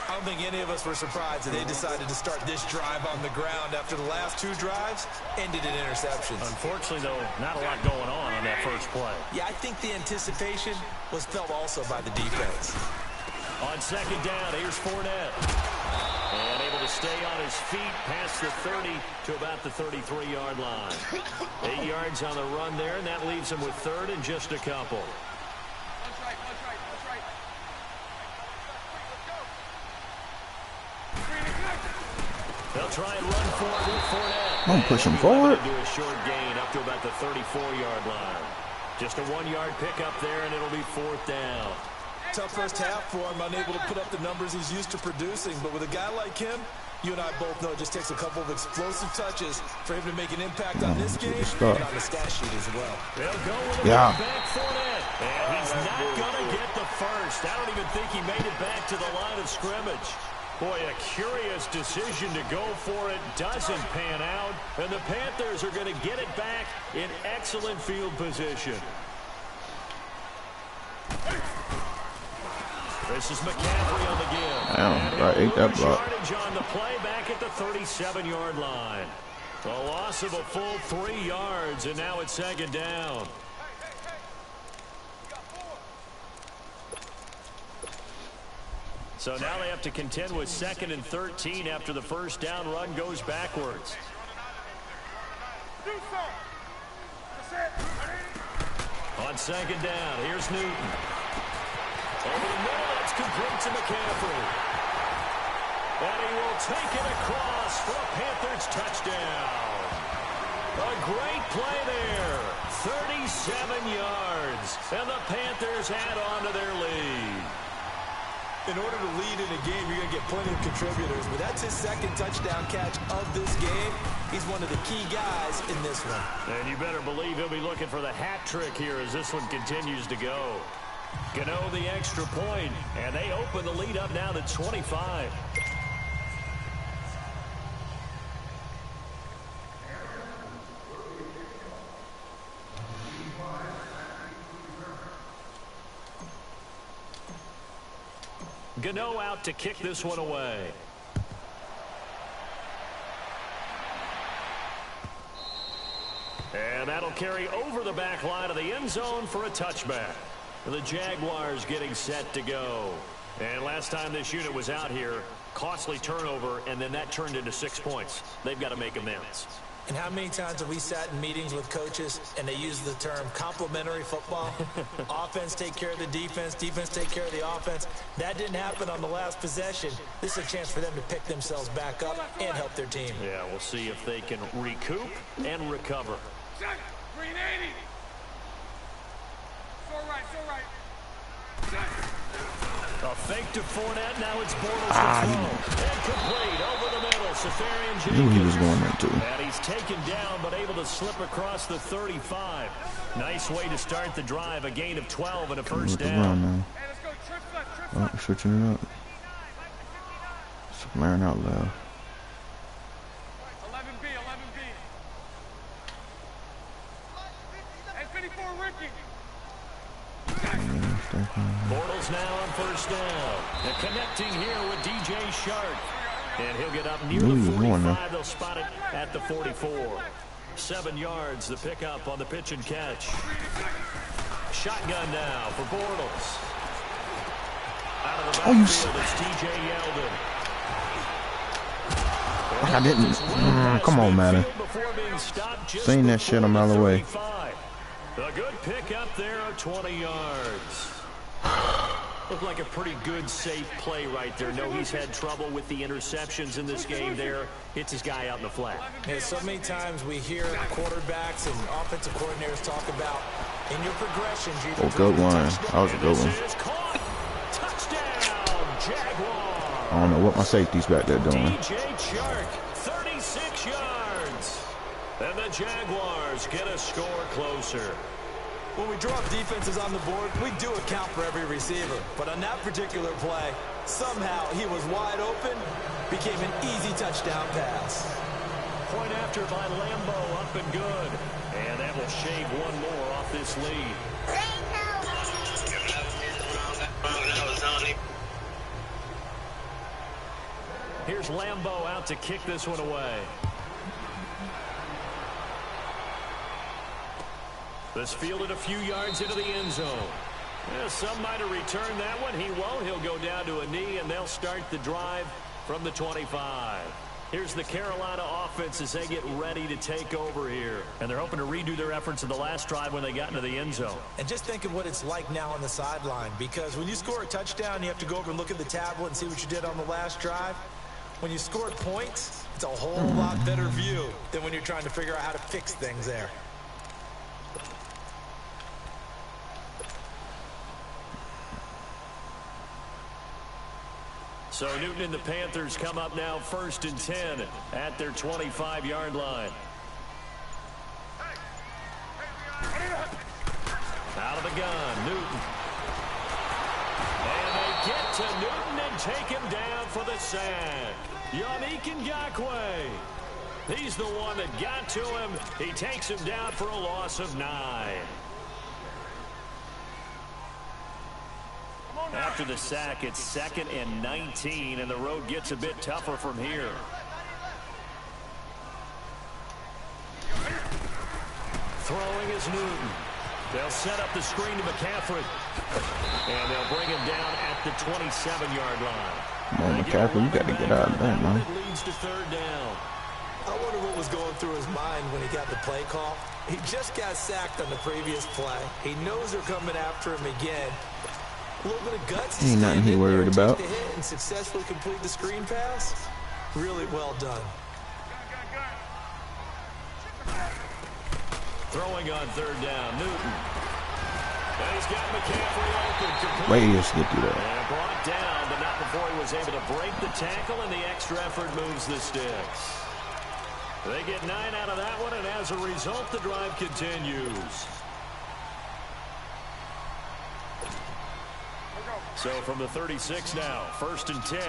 I don't think any of us were surprised that they decided to start this drive on the ground after the last two drives ended in interceptions. Unfortunately, though, not a lot going on that first play. Yeah, I think the anticipation was felt also by the defense. On second down, here's Fournette. And able to stay on his feet past the 30 to about the 33-yard line. 8 yards on the run there, and that leaves him with third and just a couple. They'll try and run forward with Fournette. Don't push him forward. Do a short gain up to about the 34-yard line. Just a 1-yard pickup there, and it'll be fourth down. Tough first half for him, unable to put up the numbers he's used to producing. But with a guy like him, you and I both know it just takes a couple of explosive touches for him to make an impact on this game and on the stat sheet as well. They'll go with a back Fournette. And he's not going to get the first. I don't even think he made it back to the line of scrimmage. Boy, a curious decision to go for it. Doesn't pan out. And the Panthers are going to get it back in excellent field position. This is McCaffrey on the give. Damn, I ate that block. Yardage on the play back at the 37-yard line. A loss of a full 3 yards, and now it's second down. So now they have to contend with 2nd and 13 after the first down run goes backwards. On second down, here's Newton. Over the middle, that's complete to McCaffrey. And he will take it across for a Panthers touchdown. A great play there. 37 yards. And the Panthers add on to their lead. In order to lead in a game, you're going to get plenty of contributors. But that's his second touchdown catch of this game. He's one of the key guys in this one. And you better believe he'll be looking for the hat trick here as this one continues to go. Gano the extra point, and they open the lead up now to 25. Gano out to kick this one away. And that'll carry over the back line of the end zone for a touchback. The Jaguars getting set to go. And last time this unit was out here, costly turnover, and then that turned into 6 points. They've got to make amends. And how many times have we sat in meetings with coaches and they use the term complementary football? Offense take care of the defense, defense take care of the offense. That didn't happen on the last possession. This is a chance for them to pick themselves back up and help their team. Yeah, we'll see if they can recoup and recover. Green 80. So right. A fake to Fournette. Now it's Bortles to throw. And complete over the middle. Safarian Jenkins. Knew he was going there too. And he's taken down, but able to slip across the 35. Nice way to start the drive. A gain of 12 and a first down. Hey, let's go. Trips left. Oh, switching it up. Swearing out loud. 11B. And 54 Ricky. Bortles now on first down. And connecting here with DJ Shark. And he'll get up near the 45. They'll spot it at the 44. 7 yards, the pickup on the pitch and catch. Shotgun now for Bortles. Out of the backfield, it's TJ Yeldon. I didn't. Come on, Madden. Seen that shit a mile away. A good pickup there of 20 yards. Looked like a pretty good, safe play right there. No, he's had trouble with the interceptions in this game there. Hits his guy out in the flat. Yeah, so many times we hear quarterbacks and offensive coordinators talk about in your progressions. Oh, good one. That was a good one. Touchdown, Jaguars. I don't know what my safety's back there doing. DJ Chark, 36 yards. And the Jaguars get a score closer. When we drop defenses on the board, we do account for every receiver. But on that particular play, somehow he was wide open, became an easy touchdown pass. Point after by Lambo, up and good. And that will shave one more off this lead. Here's Lambo out to kick this one away. This fielded a few yards into the end zone. Yeah, some might have returned that one. He won't. He'll go down to a knee, and they'll start the drive from the 25. Here's the Carolina offense as they get ready to take over here. And they're hoping to redo their efforts in the last drive when they got into the end zone. And just think of what it's like now on the sideline, because when you score a touchdown, you have to go over and look at the tablet and see what you did on the last drive. When you scored points, it's a whole lot better view than when you're trying to figure out how to fix things there. So Newton and the Panthers come up now 1st and 10 at their 25-yard line. Out of the gun, Newton. And they get to Newton and take him down for the sack. Yannick Ngakoue. He's the one that got to him. He takes him down for a loss of 9. After the sack, it's 2nd and 19, and the road gets a bit tougher from here. Throwing is Newton. They'll set up the screen to McCaffrey. And they'll bring him down at the 27-yard line. Come on, McCaffrey, you got to get out of that, man. It leads to 3rd down. I wonder what was going through his mind when he got the play call. He just got sacked on the previous play. He knows they're coming after him again. A little bit of guts. Ain't nothing he worried about. The hit and successfully complete the screen pass. Really well done. Throwing on 3rd down, Newton. And he's got McCaffrey open. Wait, just get through that. And brought down, but not before he was able to break the tackle, and the extra effort moves the sticks. They get 9 out of that one, and as a result, the drive continues. So from the 36 now, 1st and 10.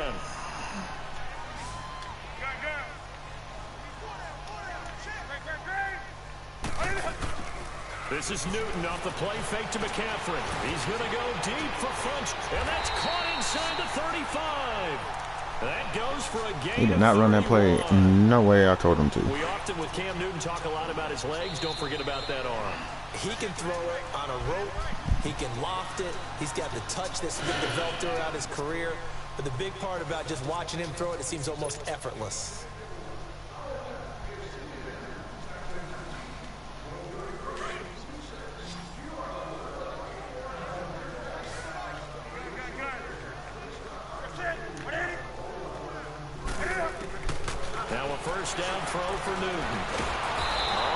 This is Newton off the play fake to McCaffrey. He's going to go deep for Funch, and that's caught inside the 35. That goes for a gain. He did not run that play. No way I told him to. We often with Cam Newton talk a lot about his legs. Don't forget about that arm. He can throw it on a rope. He can loft it. He's got the touch that's been developed throughout his career. But the big part about just watching him throw it, it seems almost effortless. Now a 1st down throw for Newton.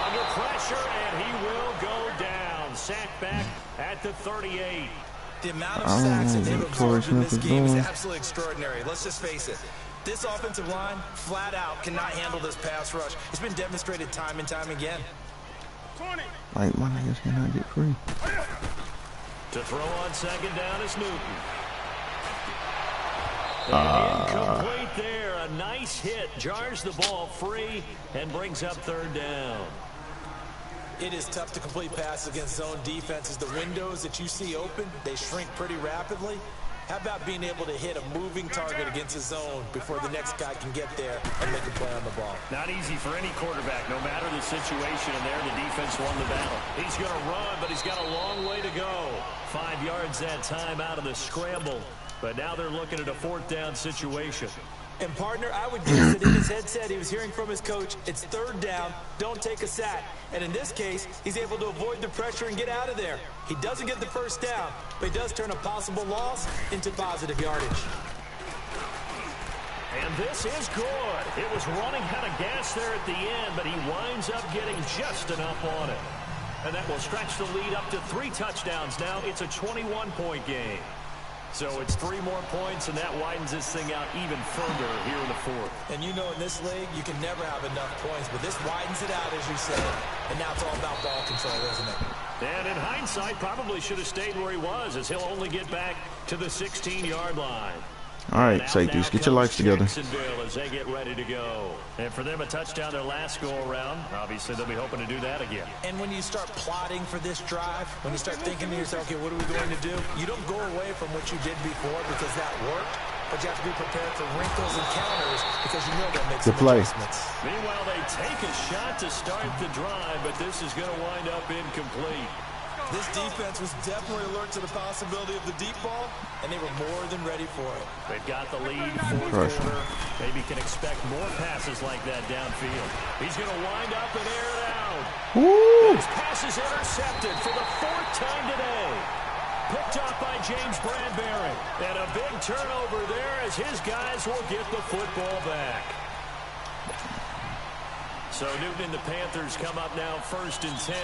Under pressure, and he will go down. Sack back at the 38. The amount of sacks that they've absorbed in this game is absolutely extraordinary. Let's just face it. This offensive line, flat out, cannot handle this pass rush. It's been demonstrated time and time again. Like, my niggas cannot get free. To throw on 2nd down is Newton. Incomplete there. A nice hit. Jars the ball free and brings up 3rd down. It is tough to complete passes against zone defenses. The windows that you see open, they shrink pretty rapidly. How about being able to hit a moving target against a zone before the next guy can get there and make a play on the ball? Not easy for any quarterback, no matter the situation, and there the defense won the battle. He's going to run, but he's got a long way to go. 5 yards that time out of the scramble, but now they're looking at a 4th down situation. And, partner, I would guess that in his headset he was hearing from his coach, it's 3rd down, don't take a sack. And in this case, he's able to avoid the pressure and get out of there. He doesn't get the 1st down, but he does turn a possible loss into positive yardage. And this is good. It was running out of gas there at the end, but he winds up getting just enough on it. And that will stretch the lead up to 3 touchdowns now. It's a 21-point game. So it's 3 more points, and that widens this thing out even further here in the 4th. And you know in this league, you can never have enough points, but this widens it out, as you said. And now it's all about ball control, isn't it? And in hindsight, probably should have stayed where he was, as he'll only get back to the 16-yard line. All right, safeties, get your lives together. As they get ready to go. And for them, a touchdown their last go-around. Obviously, they'll be hoping to do that again. And when you start plotting for this drive, when you start thinking to yourself, okay, what are we going to do? You don't go away from what you did before because that worked, but you have to be prepared for wrinkles and counters because you know they'll make some adjustments. Meanwhile, they take a shot to start the drive, but this is going to wind up incomplete. This defense was definitely alert to the possibility of the deep ball, and they were more than ready for it. They've got the lead, 4th quarter. Maybe can expect more passes like that downfield. He's going to wind up and air it out. This pass is intercepted for the 4th time today. Picked off by James Bradbury. And a big turnover there as his guys will get the football back. So Newton and the Panthers come up now 1st and 10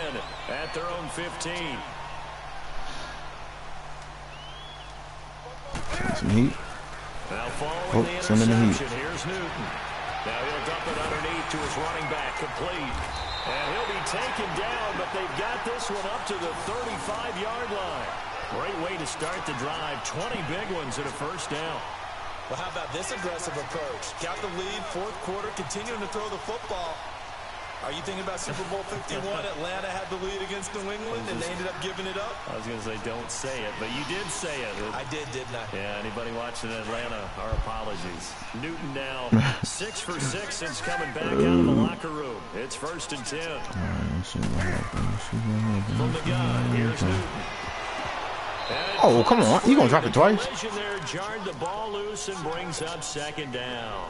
at their own 15. Some heat. Now following the sending the heat. Here's Newton. Now he'll dump it underneath to his running back, complete. And he'll be taken down, but they've got this one up to the 35-yard line. Great way to start the drive. 20 big ones at a 1st down. Well, how about this aggressive approach? Got the lead, 4th quarter, continuing to throw the football. Are you thinking about Super Bowl 51? Atlanta had the lead against New England, and they ended up giving it up? I was going to say don't say it, but you did say it. I did, didn't I? Yeah, anybody watching Atlanta, our apologies. Newton now 6 for 6 since coming back out of the locker room. It's 1st and 10. From the gun, here's Newton. Oh, come on. You going to drop it twice? There jarred the ball loose and brings up 2nd down.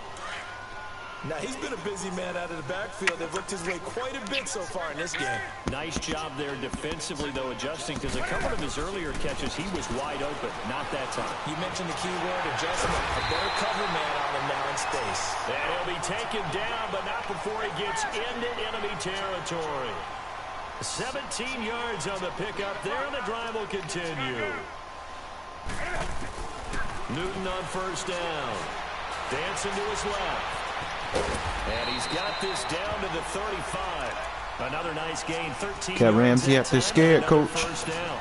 Now, he's been a busy man out of the backfield. They've looked his way quite a bit so far in this game. Nice job there defensively, though, adjusting, because a couple of his earlier catches, he was wide open. Not that time. You mentioned the key word, adjustment. A better cover man on him now in space. And he'll be taken down, but not before he gets into enemy territory. 17 yards on the pickup there, and the drive will continue. Newton on 1st down. Dancing to his left. And he's got this down to the 35. Another nice gain, 13 Cat Ramsey out there scared, coach. 1st down.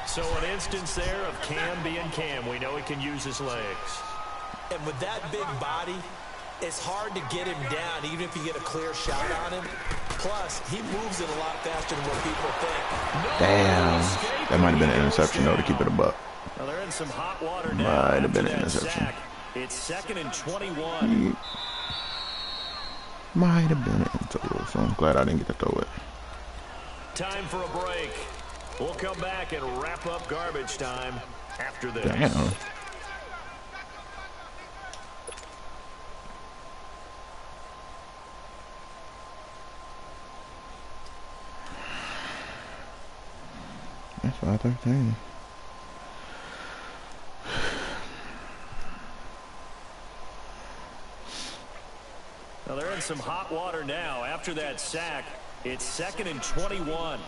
So an instance there of Cam being Cam. We know he can use his legs. And with that big body, it's hard to get him down, even if you get a clear shot on him. Plus, he moves it a lot faster than what people think. Damn. That might have been an interception, though, to keep it a buck. Well, they're in some hot water now. Might have been an interception. It's 2nd and 21. Might have been an total, so I'm glad I didn't get to throw it. Time for a break. We'll come back and wrap up garbage time after this. Damn. That's 5:13. Well, they're in some hot water now. After that sack, it's 2nd and 21.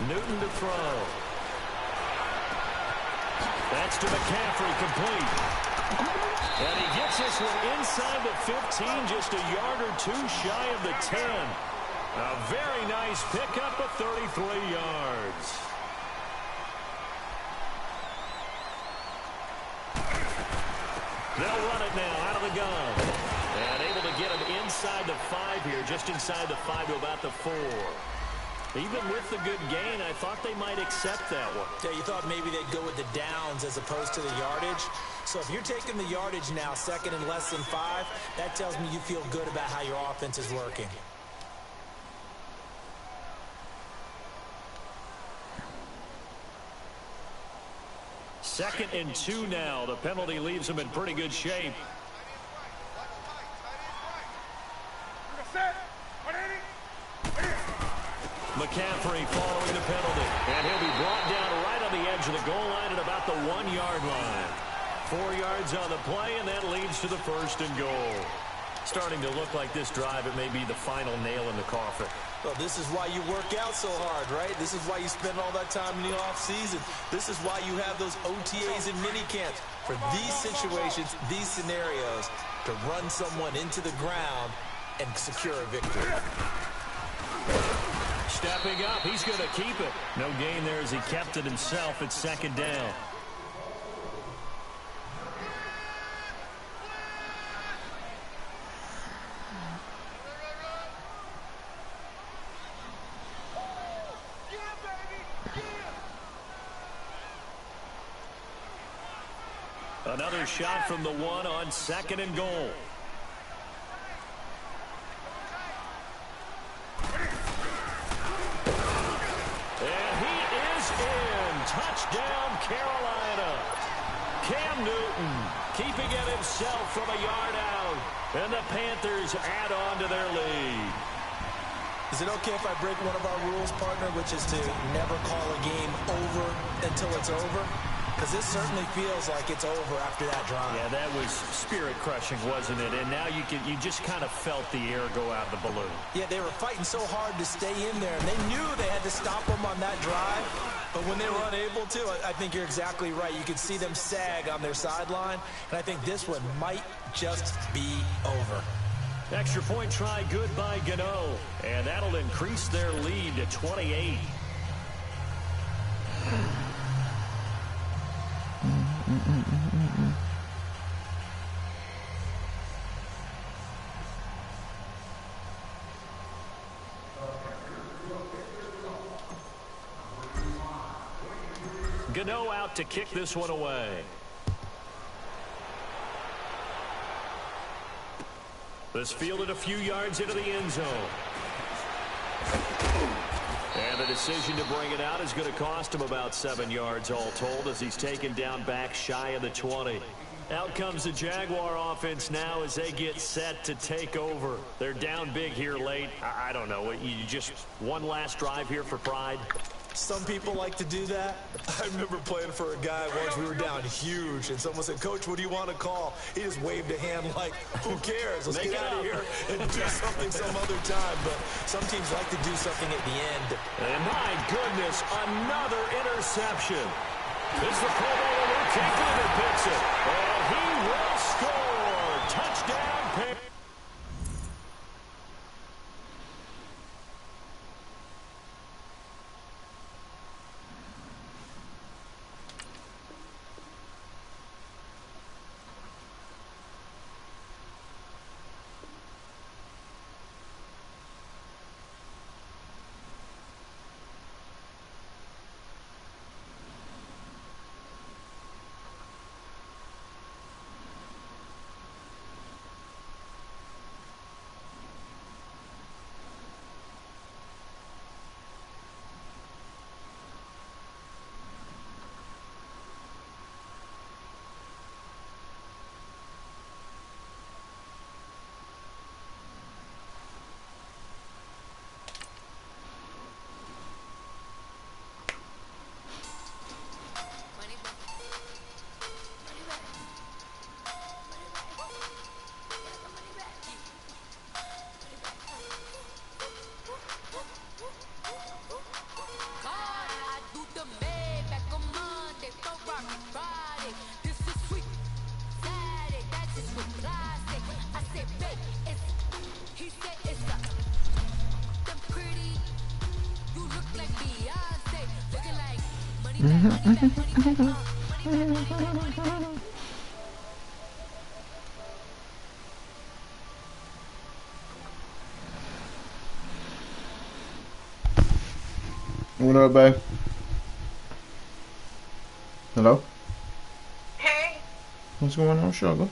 Newton to throw. That's to McCaffrey, complete. And he gets this one inside the 15, just a yard or two shy of the 10. A very nice pickup of 33 yards. They'll run it now out of the gun. And able to get him inside the 5 here, just inside the 5 to about the 4. Even with the good gain, I thought they might accept that one. Yeah, you thought maybe they'd go with the downs as opposed to the yardage. So if you're taking the yardage now, 2nd and less than 5, that tells me you feel good about how your offense is working. 2nd and 2 now. The penalty leaves him in pretty good shape. McCaffrey following the penalty. And he'll be brought down right on the edge of the goal line at about the 1-yard line. 4 yards on the play, and that leads to the 1st and goal. Starting to look like this drive, it may be the final nail in the coffin. Well, this is why you work out so hard, right? This is why you spend all that time in the offseason. This is why you have those OTAs and mini camps. For these situations, these scenarios, to run someone into the ground and secure a victory. Stepping up, he's going to keep it. No gain there as he kept it himself at 2nd down. Another shot from the 1 on 2nd and goal. Touchdown, Carolina. Cam Newton keeping it himself from a yard out. And the Panthers add on to their lead. Is it okay if I break one of our rules, partner, which is to never call a game over until it's over? Because this certainly feels like it's over after that drive. Yeah, that was spirit-crushing, wasn't it? And now you just kind of felt the air go out of the balloon. Yeah, they were fighting so hard to stay in there, and they knew they had to stop them on that drive. But when they were unable to, I think you're exactly right. You could see them sag on their sideline, and I think this one might just be over. Extra point try good by Gano, and that'll increase their lead to 28. Gano out to kick this one away. This fielded a few yards into the end zone. And the decision to bring it out is going to cost him about 7 yards all told as he's taken down back shy of the 20. Out comes the Jaguar offense now as they get set to take over. They're down big here late. I don't know. You just one last drive here for pride? Some people like to do that. I remember playing for a guy once. We were down huge, and someone said, "Coach, what do you want to call?" He just waved a hand like, "Who cares? Let's get out of here and do something some other time." But some teams like to do something at the end. And my goodness, another interception. This is the Pro Bowler Luke Kuechly that picks it. And he will score. Touchdown, Panthers. What up, babe? Hello? Hey. What's going on, sugar? Nothing,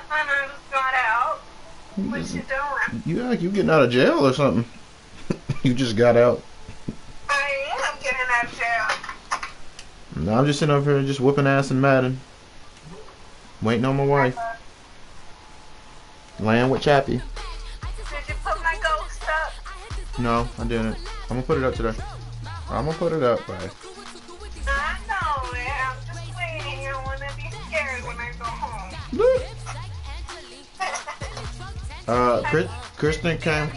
I just got out. What you doing? You act like you getting out of jail or something. You just got out. I am getting out of jail. No, I'm just sitting up here just whooping ass and Madden. Waiting on my wife. Laying with Chappie. Did you put my ghost up? No, I didn't. I'm gonna put it up today. I'm gonna put it up, right? I know it. I'm just waiting. I want to be scared when I go home. Kristen came.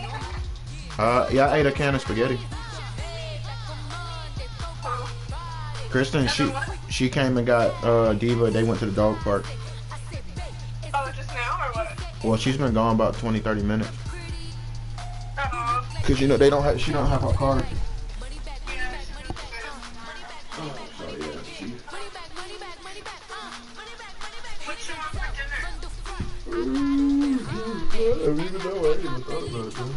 Yeah, I ate a can of spaghetti. Kristen, she came and got Diva. They went to the dog park. Oh, just now or what? Well, she's been gone about 20-30 minutes. Uh-oh. Cause you know she don't have her car. What you want for dinner? I don't even know. I ain't even thought about it, man.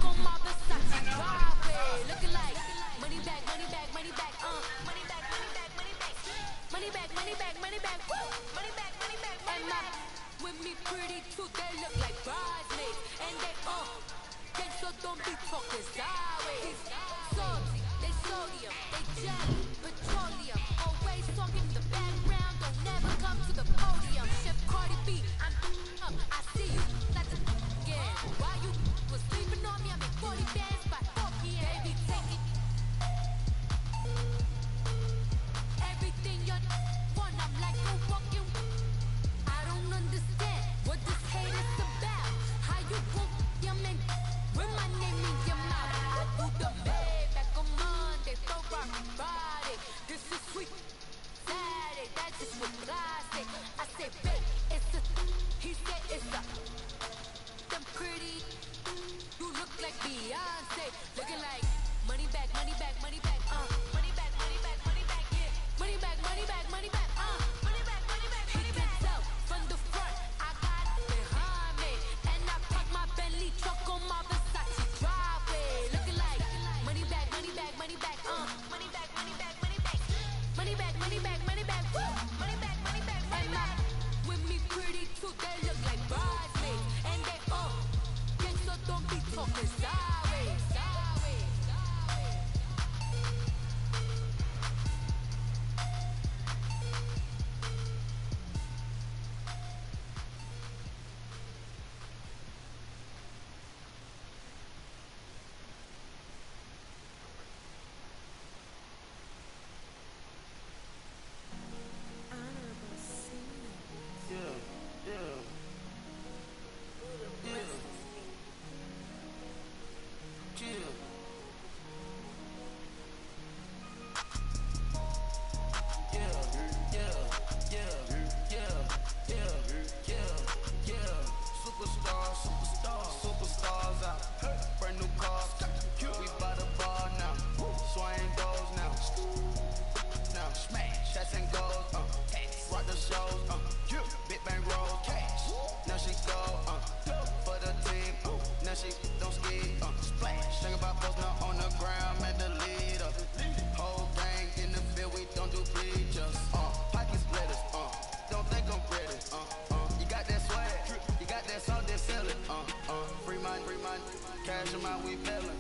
Cash amount we bailing.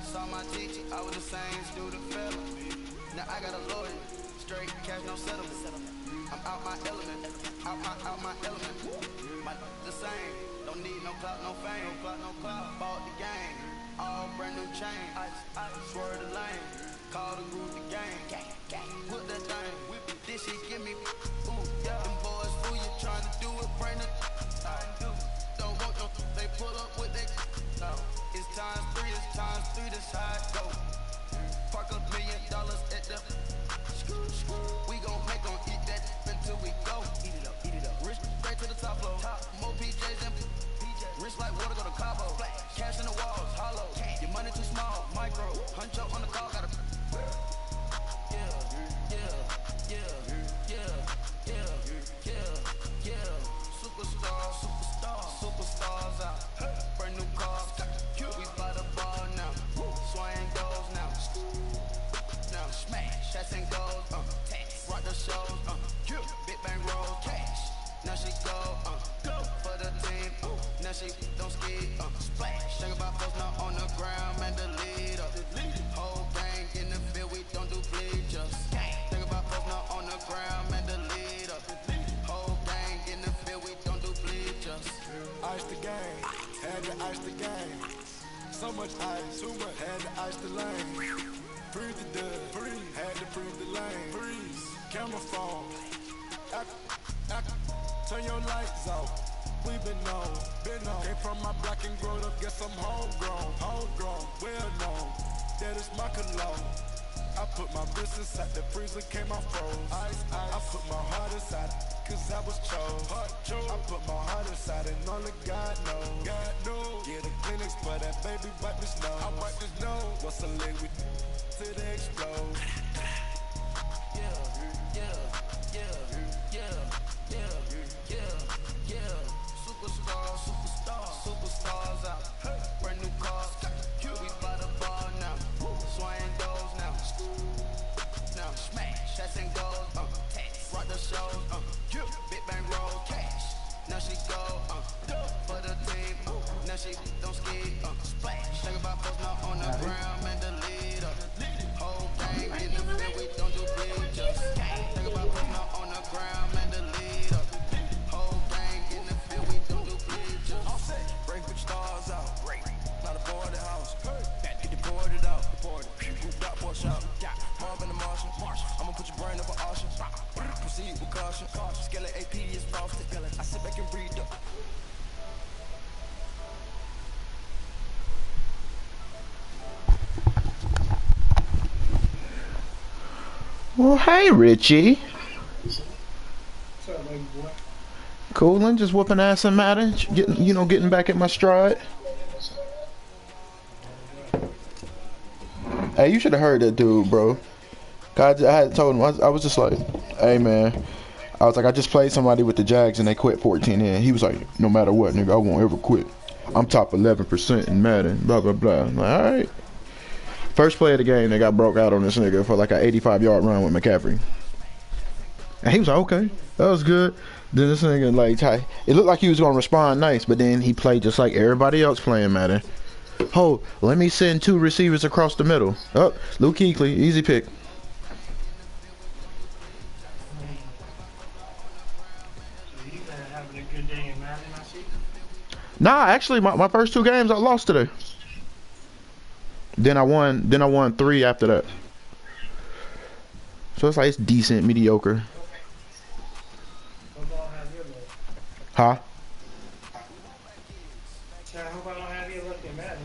Saw my teacher, I was the same student failing. Now I got a lawyer, straight cash, no settlement. I'm out my element, out my element. My the same, don't need no clout, no fame, no clout. Bought the game, all brand new chain. I swerve the lane, call the group the game. Put that thing, whip it, this shit give me. Ooh, yeah. Them boys fool you trying to do it, bring it. Don't want no, they pull up with they. It's times three, this how it go. Park $1 million at the. We gon' make 'em eat that until we go. Eat it up. Rich straight to the top floor. More PJs than rich like water, go to Cabo. Cash in the walls, hollow. Your money too small, micro. Hunch up on the call, gotta. Superstars out. Brand new cars. We by the ball now. Swing goes. game. Had to ice the game. So much ice, too much. Had to ice the lane. Breathe the dud, breathe. Had to breathe the lane. Breeze. Camera phone. Turn your lights off. We been on. Came from my block and growed up. Guess I'm homegrown, well known. That is my cologne. I put my wrist inside the freezer, came out froze. Ice. I put my heart inside, cause I was chose. I put my heart inside and only God knows. Yeah, the clinics, but that baby wipe his nose. I wipe his nose. What's a liquid till they explode? Superstars out. Brand new cars. We by the bar now. Swaying doors now. Now smash. Shots and goals. Rock the shows. Big bang roll cash. Now she go. For the team. Now she don't ski. Splash. Think about post now on the ground. Man, the leader. Whole gang in the field. We don't do bleachers. Think about post now on the ground. Man, the leader. Whole gang in the field. We don't do bleachers. Break the stars out. Not a boarded house. Get deported out. Got Porsche out. Marvin the Martian. I'ma put your brain up an auction. Proceed with caution. Skeleton AP is frosted. I sit back and read the. Well, hey, Richie. What's up, baby boy? Coolin', just whooping ass and Madden, getting back at my stride. Hey, you should have heard that dude, bro. I had told him, I was just like, hey, man. I was like, I just played somebody with the Jags and they quit 14 in. He was like, no matter what, nigga, I won't ever quit. I'm top 11% in Madden, blah, blah, blah. I'm like, all right. First play of the game, they got broke out on this nigga for like an 85-yard run with McCaffrey. And he was like, okay, that was good. Then this nigga, like, it looked like he was going to respond nice, but then he played just like everybody else playing Madden. Oh, let me send 2 receivers across the middle. Oh, Luke Kuechly, easy pick. You been having a good day in Madden, I see. Nah, actually, my first 2 games I lost today. Then I won 3 after that. So it's like it's decent, mediocre. Huh? I hope I don't have you looking Madden.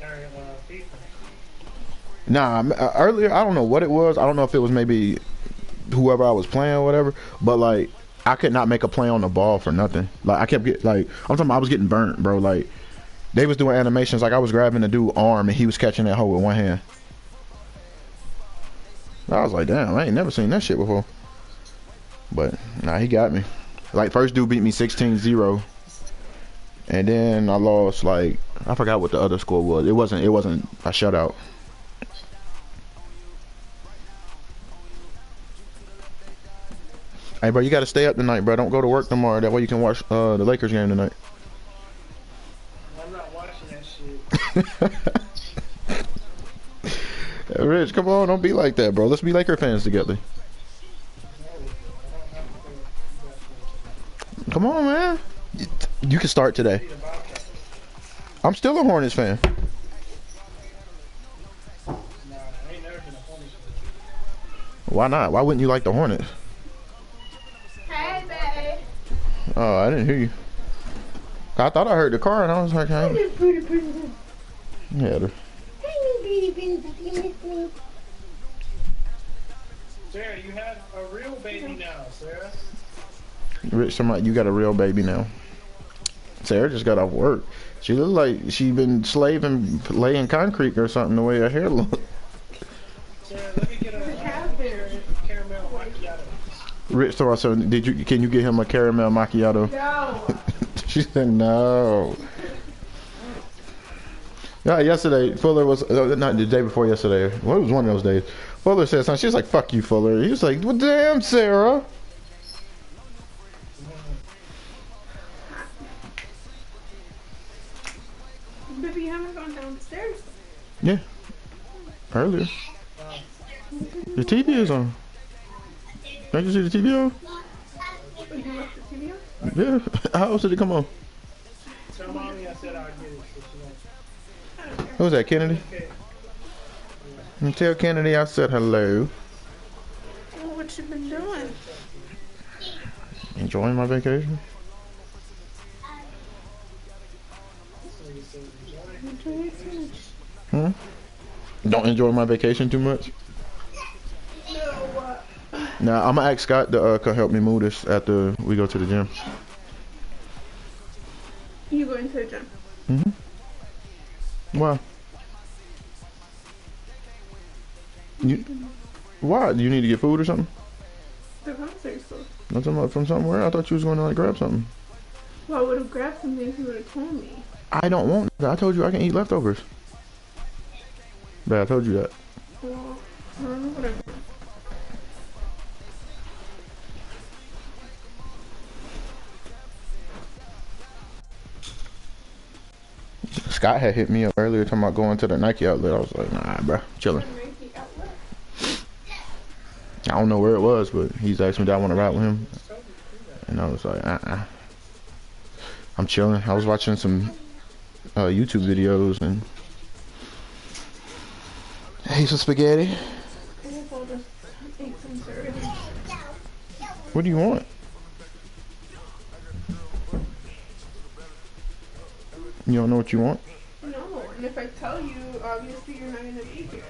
Or FIFA. Nah, earlier I don't know what it was. I don't know if it was maybe whoever I was playing or whatever. But like I could not make a play on the ball for nothing. Like I kept getting I'm talking about I was getting burnt, bro. Like they was doing animations like I was grabbing the dude's arm and he was catching that hoe with one hand. I was like, damn, I ain't never seen that shit before. But nah, he got me. Like first dude beat me 16-0. And then I lost like I forgot what the other score was. It wasn't a shutout. Hey bro, you gotta stay up tonight, bro. Don't go to work tomorrow. That way you can watch the Lakers game tonight. I'm not watching that shit. Rich, come on, don't be like that, bro. Let's be Laker fans together. Come on, man. You can start today. I'm still a Hornets fan. Why not? Why wouldn't you like the Hornets? Hey, babe. Oh, I didn't hear you. I thought I heard the car, and I was like, hey. Yeah. Sarah, you have a real baby now, Sarah. Rich, you got a real baby now. Sarah just got off work. She looked like she been slaving, laying concrete or something. The way her hair looked. Sarah, let me get a caramel macchiato. Rich told us, can you get him a caramel macchiato? No. She said no. Yeah, yesterday Fuller was not the day before yesterday. Well, it was one of those days. Fuller said something. She was like, "Fuck you, Fuller." He was like, "Well, damn, Sarah." Baby, you haven't gone downstairs? Yeah. Earlier. The TV is on. Can't you see the TV on? You left the TV on? Yeah. How else did it come on? Tell mommy I said I'd get it. So Who's that, Kennedy? okay. And tell Kennedy I said hello. Well, what you been doing? Enjoying my vacation. Enjoy it too much. Don't enjoy my vacation too much. No, Nah, I'm gonna ask Scott to come help me move this after we go to the gym. you going to the gym? Why? Why? Do you need to get food or something? The concert stuff. I'm talking about from somewhere. I thought you was going to like grab something. Well, I would have grabbed something if you would have told me. I don't want that. I told you I can eat leftovers. But I told you that. Well, whatever. Scott had hit me up earlier talking about going to the Nike outlet. I was like, nah, bro, chilling. I don't know where it was, but he's asked me, did I want to ride with him? And I was like, I'm chilling. I was watching some YouTube videos and ate some spaghetti. What do you want? You don't know what you want? No, and if I tell you, obviously you're not going to be here.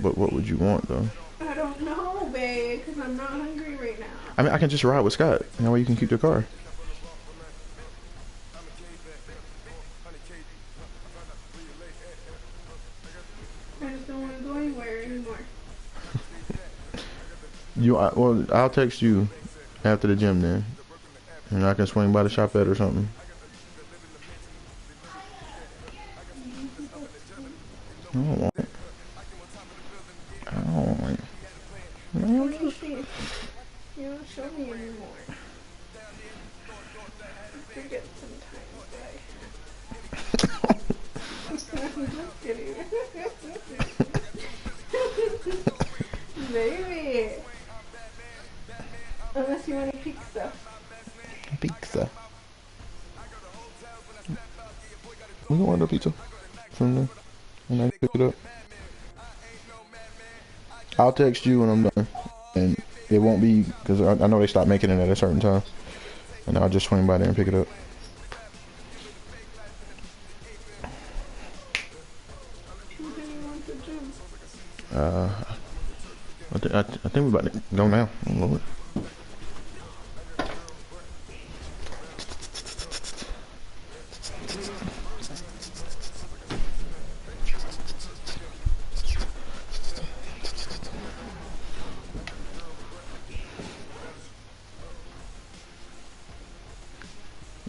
But what would you want, though? I don't know, babe, because I'm not hungry right now. I mean, I can just ride with Scott. That way you can keep your car. I just don't want to go anywhere anymore. Well, I'll text you after the gym then. And I can swing by the shop at or something. I don't want it. I don't want it. Let me see. You don't show me anymore. I forget sometimes, I'm just kidding. Baby. Unless you want a pizza. Pizza. We can order pizza from there. And I pick it up. I'll text you when I'm done. And it won't be, because I know they stopped making it at a certain time. And I'll just swing by there and pick it up. I think we're about to go now. I don't know.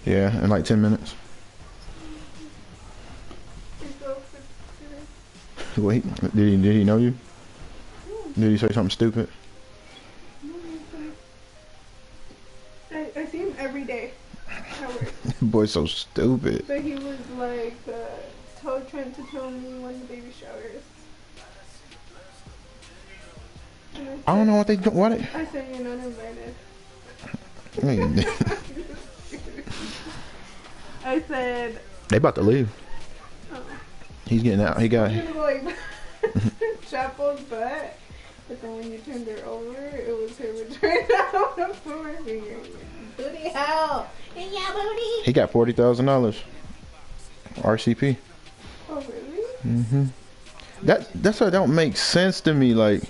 Yeah, in like 10 minutes. Wait, did he know you? Did he say something stupid? I see him every day at work. Boy's so stupid. But he was like, trying to tell me when the baby shower is. I don't know what they do. What? I said you're not invited. I said. They about to leave. Oh. He's getting out. He got. Like Chapo's butt, but then when you turned her over, it was her return out of booty hell. Yeah, booty. He got $40,000. RCP. Oh really? That's what don't make sense to me. Like,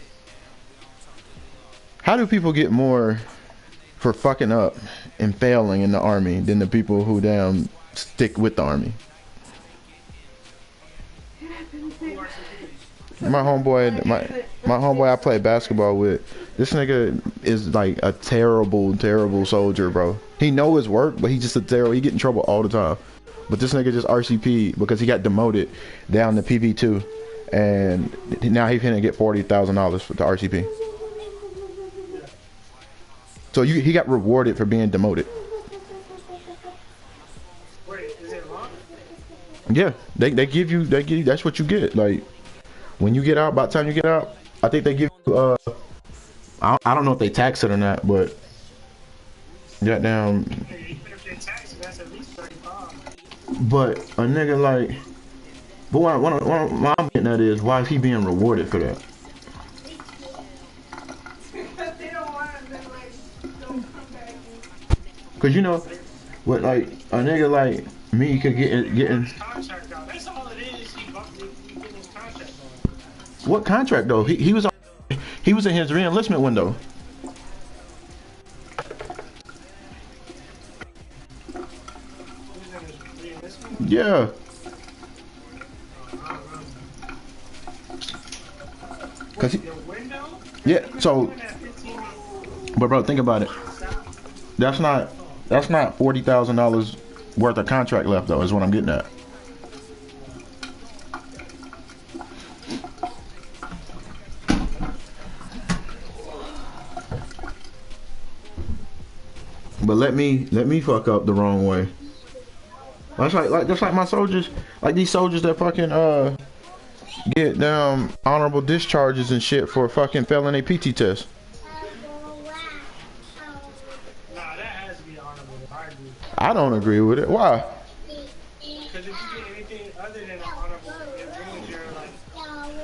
how do people get more for fucking up and failing in the army than the people who damn stick with the army? My homeboy, my homeboy I play basketball with, this nigga is like a terrible soldier, bro. He know his work, but he just a terrible. He get in trouble all the time. But this nigga just RCP because he got demoted down to PV2, and now he's gonna get $40,000 for the RCP. So he got rewarded for being demoted. Wait, is it long? Yeah, they give you that's what you get. Like when you get out, by the time you get out, I think they give you I don't know if they tax it or not, but goddamn. Even if they tax it, that's But a nigga like, but what I'm getting at is, why is he being rewarded for that? Because they don't want them to like don't come back. Cause you know, what like a nigga like me could get in. Contract out. That's all it is. He getting his contract on. What contract though? He was in his re-enlistment window. Yeah. Cause he, yeah. So, but bro, think about it. That's not $40,000 worth of contract left though. Is what I'm getting at. But let me fuck up the wrong way. That's like my soldiers, like these soldiers that fucking get honorable discharges and shit for fucking failing a PT test. Nah, that has to be honorable. I agree. I don't agree with it. Why? Because if you get anything other than honorable, it ruins your like.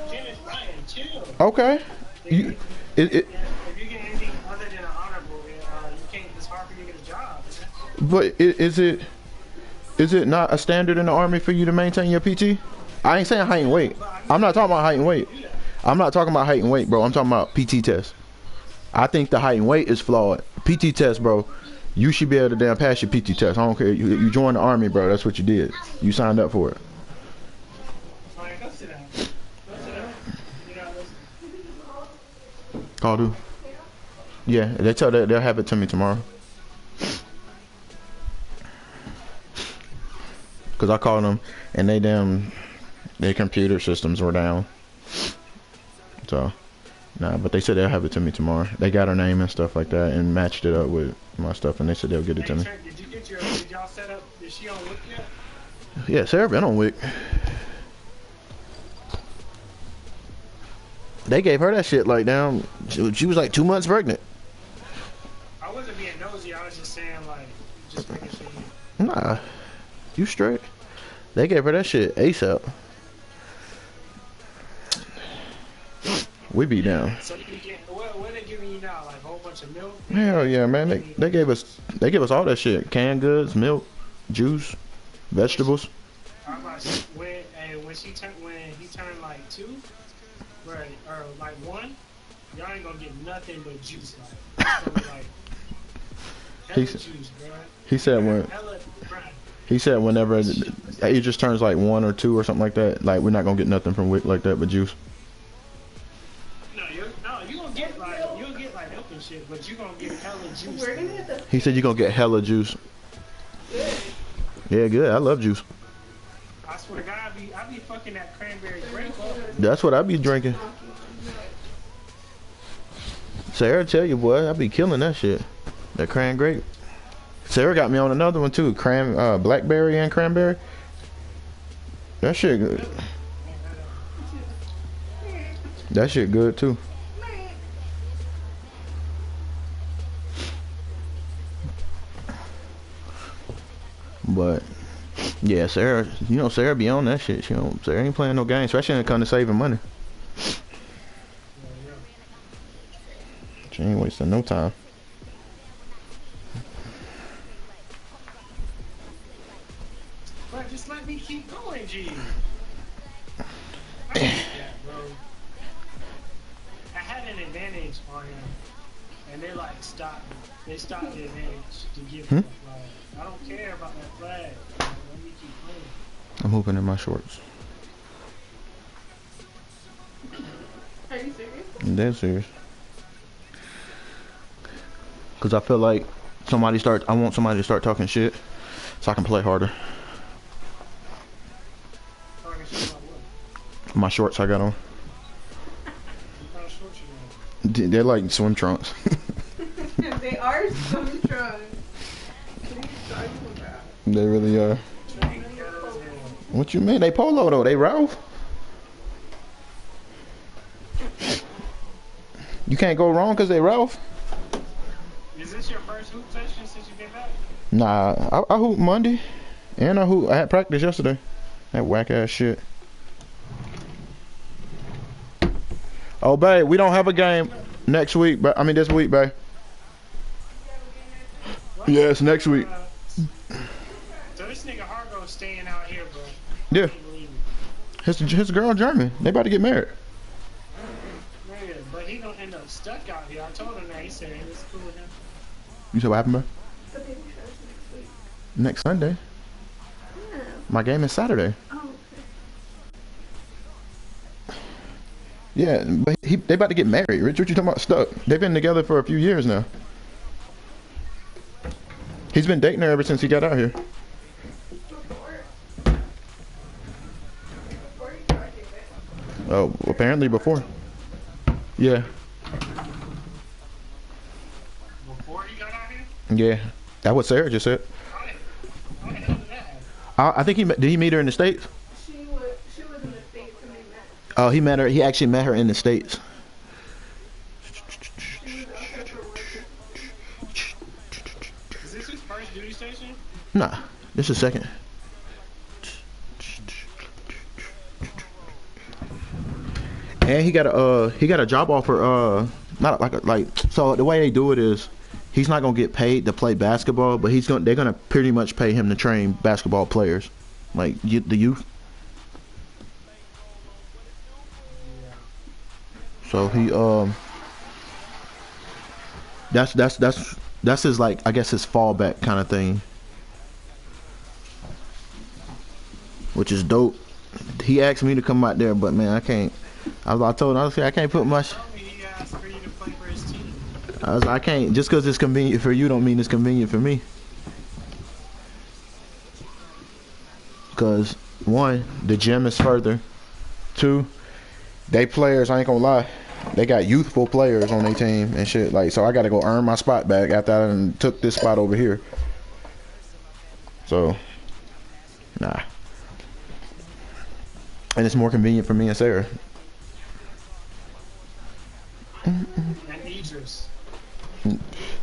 Dennis Ryan, chill. Okay. If you get anything other than an honorable, you can't. It's hard for you to get a job. But is it not a standard in the Army for you to maintain your PT? I ain't saying height and weight. I'm not talking about height and weight. I'm not talking about height and weight, bro. I'm talking about PT test. I think the height and weight is flawed. PT test, bro. You should be able to damn pass your PT test. I don't care. You joined the Army, bro. That's what you did. You signed up for it. Alright, go sit down. Go sit down. You know, Call do. Yeah, they'll have it to me tomorrow. Cause I called them and their computer systems were down. So, nah, but they said they'll have it to me tomorrow. They got her name and stuff like that and matched it up with my stuff, and they said they'll get it to me. Did y'all set up? Is she on WIC yet? Yeah, Sarah been on WIC. They gave her that shit like down. She was like 2 months pregnant. I wasn't being nosy. I was just saying like, just making sure. Nah, you straight. They gave her that shit ASAP. We be down. So you get what they giving you now? Like a whole bunch of milk? Hell yeah, man. They gave us all that shit. Canned goods, milk, juice, vegetables. When he turned like 2, right, or like 1, y'all ain't gonna get nothing but juice. Like, so like hella juice, bro. He said whenever he just turns like 1 or 2 or something like that, like we're not gonna get nothing from WIC like that but juice. You gonna get like milk and shit, but you gonna get hella juice. He said you're gonna get hella juice. Good. Yeah, good. I love juice. I swear to God, I be fucking that cranberry grape up. That's what I be drinking. Sarah tell you, boy, I be killing that shit. That cran grape. Sarah got me on another one too. Blackberry and cranberry. That shit good. That shit good too. But yeah, Sarah, you know Sarah be on that shit. Sarah ain't playing no games, especially when it comes to saving money. She ain't wasting no time. But just let me keep going, G. I had an advantage on him, and they like stopped me. They stopped the advantage to give me the flag. I don't care about that flag. Let me keep playing. I'm hooping in my shorts. Are you serious? I'm dead serious. Cause I feel like I want somebody to start talking shit, so I can play harder. Talking shit about what? My shorts I got on. What kind of shorts you They're like swim trunks. They are swim trunks. What are you talking about? They really are. What you mean? They polo though. They Ralph. You can't go wrong because they Ralph. Is this your first hoop session since you came back? Nah, I hoop Monday. And I had practice yesterday. That whack ass shit. Oh, babe, we don't have a game next week, but I mean this week, babe. Yeah, it's next week. So this nigga Hargo's staying out here, bro. Yeah. His girl German. They about to get married. Yeah, but he gonna end up stuck out here. I told him that. He said it was cool with him. You said what happened, bro? Next Sunday. Yeah. My game is Saturday. Oh, okay. Yeah, but they about to get married. Rich, what you talking about stuck? They've been together for a few years now. He's been dating her ever since he got out here. Oh, apparently before. Yeah. Before he got out here? Yeah. That's what Sarah just said. I think did he meet her in the States? She was in the States when they met. Oh, he met her. He actually met her in the States. Is this his first duty station? Nah, this is second. And he got a job offer. Not like so the way they do it is, he's not gonna get paid to play basketball, but they're gonna pretty much pay him to train basketball players, like the youth. So he that's his, like, I guess his fallback kind of thing, which is dope. He asked me to come out there, but man, I can't. I told him I can't put much. He asked for you to play for his team. I can't, just because it's convenient for you don't mean it's convenient for me. Because one, the gym is further. Two, they players, I ain't gonna lie, they got youthful players on their team and shit. Like, so I gotta go earn my spot back after I done took this spot over here. So, nah. And it's more convenient for me and Sarah. And Idris.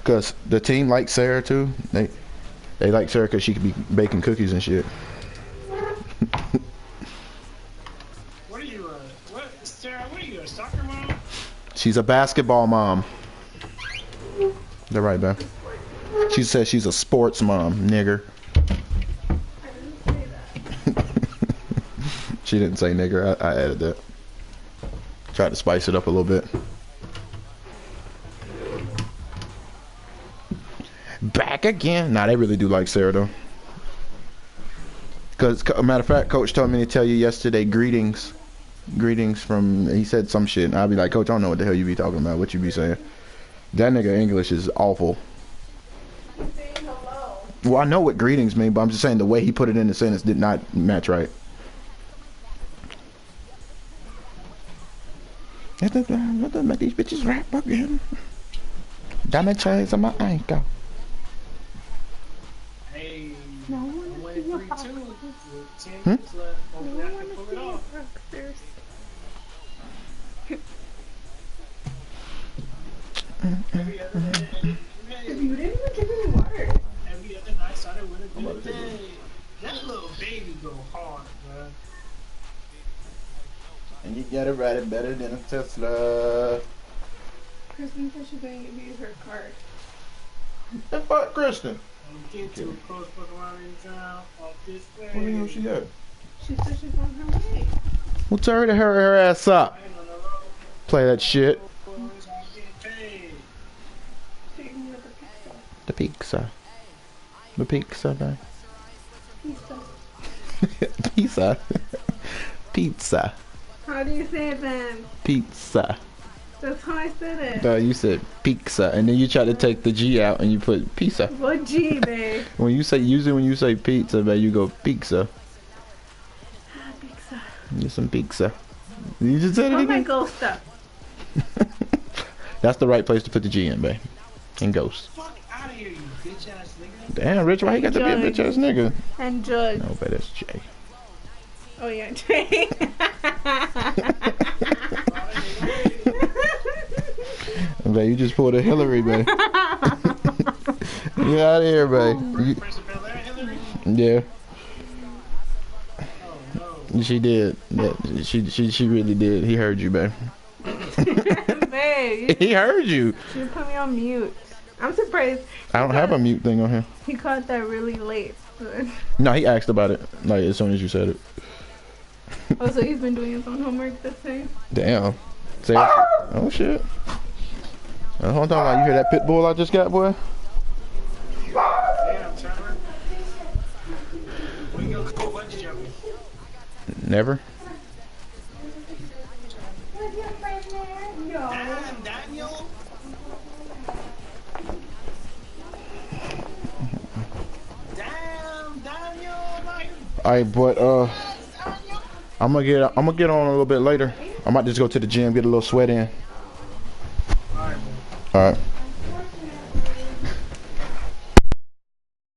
Because the team likes Sarah too. They like Sarah because she could be baking cookies and shit. What are you, Sarah, what are you, a soccer mom? She's a basketball mom. They're right, man. She says she's a sports mom, nigger. She didn't say nigger. I added that. Tried to spice it up a little bit. Back again. Nah, they really do like Sarah though. Cause a matter of fact, Coach told me to tell you yesterday, greetings from. He said some shit, and I'll be like, Coach, I don't know what the hell you be talking about. What you be saying? That nigga English is awful. Well, I know what greetings mean, but I'm just saying the way he put it in the sentence did not match right. Let them make these bitches rap again. Diamond chains on my ankle. Hey, No one wait, 3-2 with 10 Hmm? minutes left. Hopefully I can pull it off. Every other day, You didn't even give me water. every other night started with a good day. That little baby go hard, bro. And you gotta ride it better than a Tesla. Kristen said she's going to give you her card. The fuck, Kristen? Get too close, fuck around in town, off this way. What the hell she got? She said she's on her way. Well, tell her to hurry her ass up. Play that shit. The pizza. The pizza, man. Pizza. Pizza. How do you say it then? Pizza. That's how I said it. No, you said pizza, and then you try to take the G out and you put pizza. What G, babe? When you say pizza, man, you go pizza. Pizza. Get some pizza. You just said it Oh my again. ghost up. That's the right place to put the G in, babe. And ghost. Fuck out of here, you bitch ass nigga. Damn, Rich, why you got to be a bitch ass nigga? And Judge. No, but that's Jay. Oh yeah, Jay. Babe, you just pulled a Hillary, babe. Get out of here, babe. Yeah. She did. Yeah, she really did. He heard you, babe. Babe, He heard you. you put me on mute. I'm surprised. I don't have a mute thing on here. He caught that really late. No, he asked about it like as soon as you said it. Oh, so he's been doing his own homework this time? Damn. Say, oh shit. The whole time, like, you hear that pit bull I just got, boy? Damn, Trevor. When you go bungee jumping? Never. Damn, Daniel. Damn, Daniel. Alright, but I'm gonna get on a little bit later. I might just go to the gym, get a little sweat in. Alright. Alright.